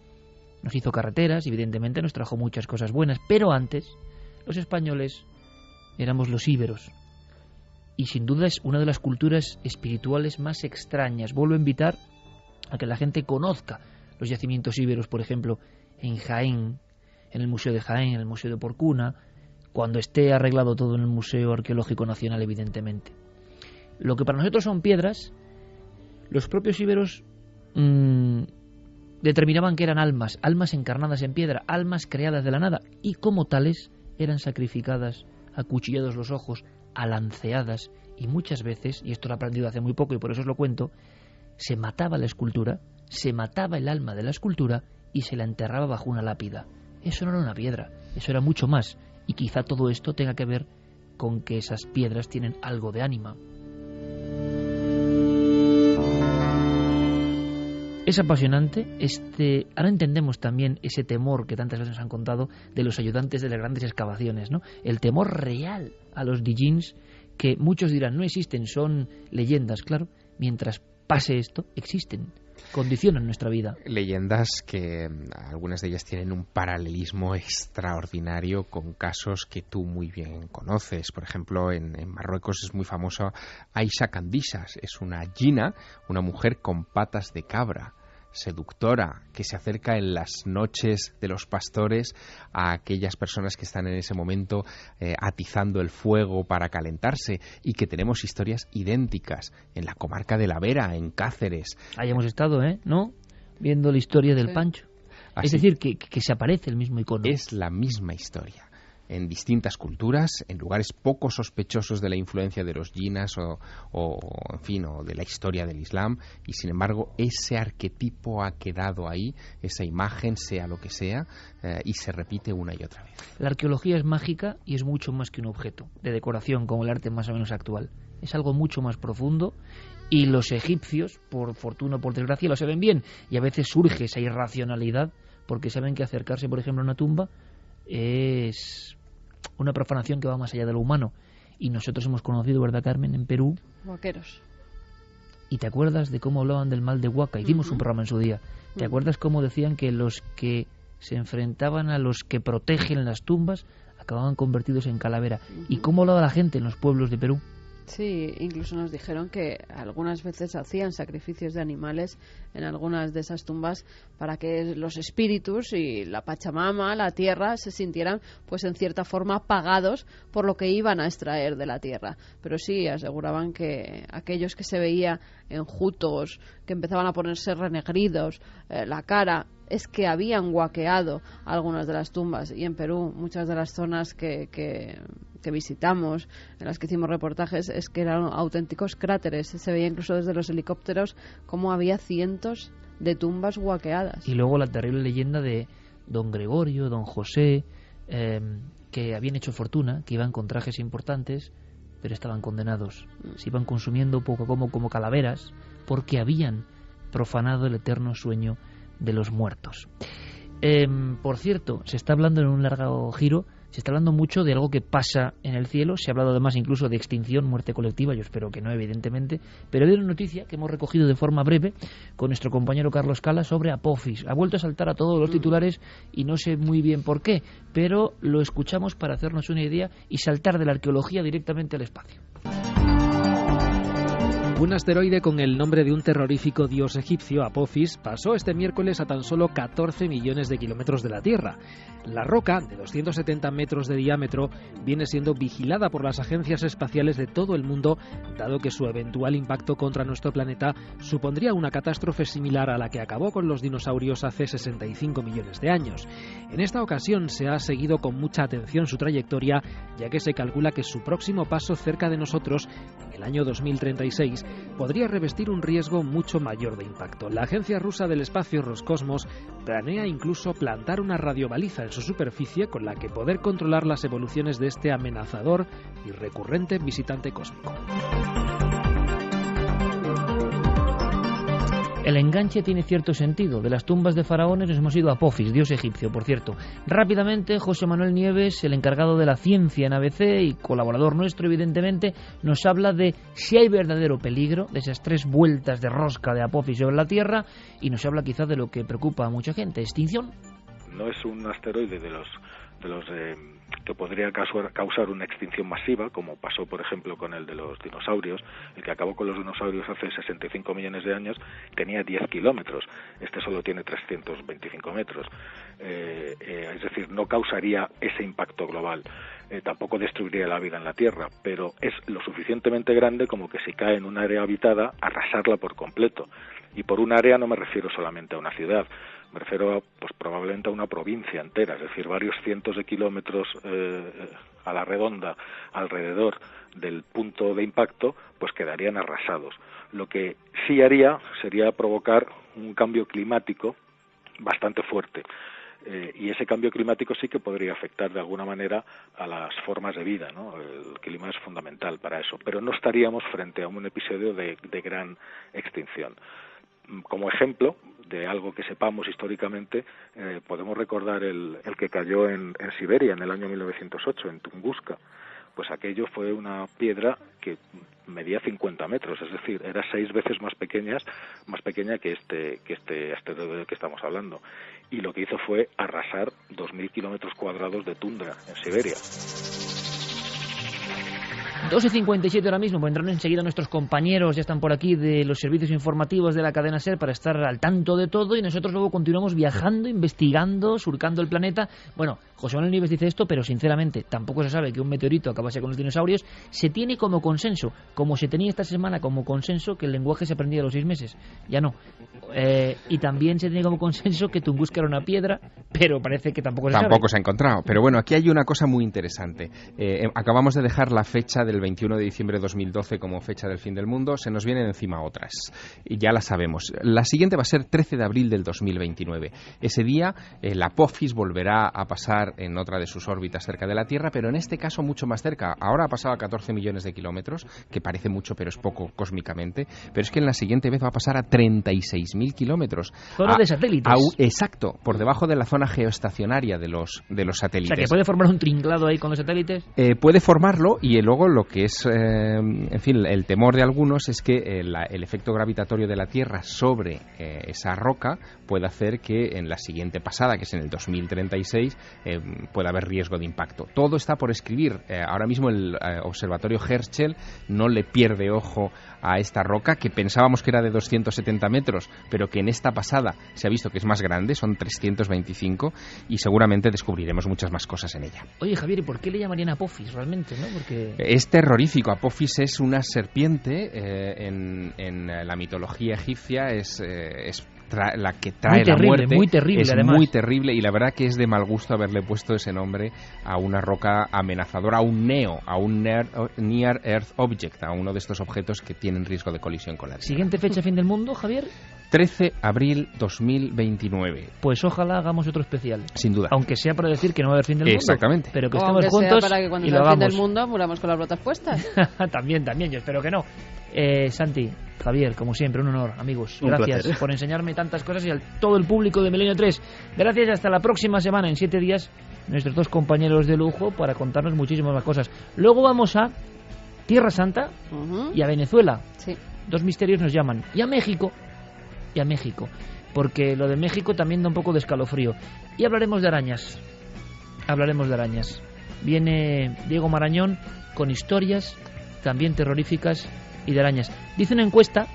nos hizo carreteras, evidentemente nos trajo muchas cosas buenas, pero antes los españoles éramos los íberos. Y sin duda es una de las culturas espirituales más extrañas. Vuelvo a invitar a que la gente conozca los yacimientos íberos, por ejemplo, en Jaén, en el Museo de Jaén, en el Museo de Porcuna, cuando esté arreglado todo en el Museo Arqueológico Nacional, evidentemente. Lo que para nosotros son piedras, los propios íberos determinaban que eran almas encarnadas en piedra, almas creadas de la nada, y como tales eran sacrificadas, acuchillados los ojos, alanceadas, y muchas veces, y esto lo he aprendido hace muy poco y por eso os lo cuento, se mataba la escultura, se mataba el alma de la escultura y se la enterraba bajo una lápida. Eso no era una piedra, eso era mucho más, y quizá todo esto tenga que ver con que esas piedras tienen algo de ánima. Es apasionante. Ahora entendemos también ese temor que tantas veces nos han contado de los ayudantes de las grandes excavaciones, ¿no? El temor real a los Dijins, que muchos dirán no existen, son leyendas. Claro, mientras pase esto, existen, condicionan nuestra vida. Leyendas que algunas de ellas tienen un paralelismo extraordinario con casos que tú muy bien conoces. Por ejemplo, en Marruecos es muy famoso Aisha Candisas. Es una jina, una mujer con patas de cabra, seductora, que se acerca en las noches de los pastores a aquellas personas que están en ese momento atizando el fuego para calentarse, y que tenemos historias idénticas en la comarca de La Vera, en Cáceres. Ahí hemos estado, ¿no? Viendo la historia del Pancho. Así, es decir, que se aparece el mismo icono. Es la misma historia, en distintas culturas, en lugares poco sospechosos de la influencia de los jinas o de la historia del Islam, y sin embargo ese arquetipo ha quedado ahí, esa imagen, sea lo que sea, y se repite una y otra vez. La arqueología es mágica y es mucho más que un objeto de decoración como el arte más o menos actual. Es algo mucho más profundo, y los egipcios, por fortuna o por desgracia, lo saben bien, y a veces surge esa irracionalidad porque saben que acercarse, por ejemplo, a una tumba es una profanación que va más allá de lo humano. Y nosotros hemos conocido, ¿verdad, Carmen?, en Perú, Huaqueros. ¿Y te acuerdas de cómo hablaban del mal de Huaca? Hicimos un programa en su día. ¿Te acuerdas cómo decían que los que se enfrentaban a los que protegen las tumbas acababan convertidos en calavera? ¿Y cómo hablaba la gente en los pueblos de Perú? Sí, incluso nos dijeron que algunas veces hacían sacrificios de animales en algunas de esas tumbas para que los espíritus y la Pachamama, la tierra, se sintieran pues en cierta forma pagados por lo que iban a extraer de la tierra. Pero sí, aseguraban que aquellos que se veía enjutos, que empezaban a ponerse renegridos, la cara, es que habían guaqueado algunas de las tumbas. Y en Perú, muchas de las zonas que visitamos, en las que hicimos reportajes, es que eran auténticos cráteres. Se veía incluso desde los helicópteros cómo había cientos de tumbas guaqueadas. Y luego la terrible leyenda de don Gregorio, don José, que habían hecho fortuna, que iban con trajes importantes, pero estaban condenados. Se iban consumiendo poco como calaveras, porque habían profanado el eterno sueño de los muertos. Por cierto, se está hablando en un largo giro, se está hablando mucho de algo que pasa en el cielo. Se ha hablado además incluso de extinción, muerte colectiva. Yo espero que no, evidentemente, pero hay una noticia que hemos recogido de forma breve con nuestro compañero Carlos Cala sobre Apophis. Ha vuelto a saltar a todos los titulares y no sé muy bien por qué, pero lo escuchamos para hacernos una idea y saltar de la arqueología directamente al espacio. Un asteroide con el nombre de un terrorífico dios egipcio, Apophis, pasó este miércoles a tan solo 14 millones de kilómetros de la Tierra. La roca, de 270 metros de diámetro, viene siendo vigilada por las agencias espaciales de todo el mundo, dado que su eventual impacto contra nuestro planeta supondría una catástrofe similar a la que acabó con los dinosaurios hace 65 millones de años. En esta ocasión se ha seguido con mucha atención su trayectoria, ya que se calcula que su próximo paso cerca de nosotros, en el año 2036, podría revestir un riesgo mucho mayor de impacto. La agencia rusa del espacio Roscosmos planea incluso plantar una radiobaliza en su superficie con la que poder controlar las evoluciones de este amenazador y recurrente visitante cósmico. El enganche tiene cierto sentido. De las tumbas de faraones nos hemos ido a Apophis, dios egipcio, por cierto. Rápidamente, José Manuel Nieves, el encargado de la ciencia en ABC y colaborador nuestro, evidentemente, nos habla de si hay verdadero peligro, de esas 3 vueltas de rosca de Apophis sobre la Tierra, y nos habla quizás de lo que preocupa a mucha gente, extinción. No es un asteroide de los que podría causar una extinción masiva, como pasó, por ejemplo, con el de los dinosaurios. El que acabó con los dinosaurios hace 65 millones de años tenía 10 kilómetros. Este solo tiene 325 metros. Es decir, no causaría ese impacto global. Tampoco destruiría la vida en la Tierra, pero es lo suficientemente grande como que si cae en un área habitada, arrasarla por completo. Y por un área no me refiero solamente a una ciudad, me refiero pues probablemente a una provincia entera, es decir, varios cientos de kilómetros a la redonda alrededor del punto de impacto, pues quedarían arrasados. Lo que sí haría sería provocar un cambio climático bastante fuerte. Y ese cambio climático sí que podría afectar de alguna manera a las formas de vida, ¿no? El clima es fundamental para eso, pero no estaríamos frente a un episodio de gran extinción. Como ejemplo de algo que sepamos históricamente, podemos recordar el que cayó en Siberia en el año 1908, en Tunguska. Pues aquello fue una piedra que medía 50 metros, es decir, era 6 veces más pequeña que este asteroide del que estamos hablando. Y lo que hizo fue arrasar 2.000 kilómetros cuadrados de tundra en Siberia. 12:57 ahora mismo, vendrán enseguida nuestros compañeros, ya están por aquí, de los servicios informativos de la cadena SER para estar al tanto de todo, y nosotros luego continuamos viajando, investigando, surcando el planeta. Bueno, José Manuel Nieves dice esto, pero sinceramente tampoco se sabe que un meteorito acabase con los dinosaurios. Se tiene como consenso, como se tenía esta semana como consenso, que el lenguaje se aprendía a los 6 meses. Ya no. Y también se tiene como consenso que Tunguska era una piedra, pero parece que tampoco se sabe. Tampoco se ha encontrado. Pero bueno, aquí hay una cosa muy interesante. Acabamos de dejar la fecha del 21 de diciembre de 2012 como fecha del fin del mundo. Se nos vienen encima otras. Y ya las sabemos. La siguiente va a ser 13 de abril del 2029. Ese día la Apophis volverá a pasar en otra de sus órbitas cerca de la Tierra, pero en este caso mucho más cerca. Ahora ha pasado a 14 millones de kilómetros, que parece mucho, pero es poco cósmicamente. Pero es que en la siguiente vez va a pasar a 36.000 kilómetros. Zona de satélites. Exacto, por debajo de la zona geoestacionaria de los satélites. O sea, que puede formar un tringlado ahí con los satélites. Puede formarlo, y luego lo que es, en fin, el temor de algunos es que el efecto gravitatorio de la Tierra sobre esa roca puede hacer que en la siguiente pasada, que es en el 2036, pueda haber riesgo de impacto. Todo está por escribir. Ahora mismo el observatorio Herschel no le pierde ojo a esta roca, que pensábamos que era de 270 metros, pero que en esta pasada se ha visto que es más grande, son 325, y seguramente descubriremos muchas más cosas en ella. Oye, Javier, ¿y por qué le llamarían Apophis realmente, no? Porque es terrorífico. Apophis es una serpiente, en la mitología egipcia es la que trae muy terrible, la muerte. Muy terrible, es además. Muy terrible, y la verdad que es de mal gusto haberle puesto ese nombre a una roca amenazadora, a un NEO, a un Near Earth Object, a uno de estos objetos que tienen riesgo de colisión con la Tierra. ¿Siguiente fecha fin del mundo, Javier? 13 de abril 2029. Pues ojalá hagamos otro especial. Sin duda. Aunque sea para decir que no va a haber fin del mundo. Exactamente. Pero que o estemos aunque juntos sea para que cuando y sea lo el fin hagamos. del mundo muramos con las botas puestas. También, yo espero que no. Santi, Javier, como siempre, un honor, amigos. Un Gracias placer. por enseñarme tantas cosas, y a todo el público de Milenio 3. Gracias, hasta la próxima semana, en 7 días, nuestros dos compañeros de lujo para contarnos muchísimas más cosas. Luego vamos a Tierra Santa y a Venezuela. Sí. Dos misterios nos llaman. Y a México. Porque lo de México también da un poco de escalofrío. Y hablaremos de arañas. Viene Diego Marañón con historias también terroríficas y de arañas. Dice una encuesta,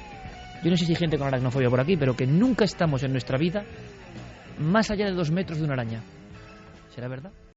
yo no sé si hay gente con aracnofobia por aquí, pero que nunca estamos en nuestra vida más allá de 2 metros de una araña. ¿Será verdad?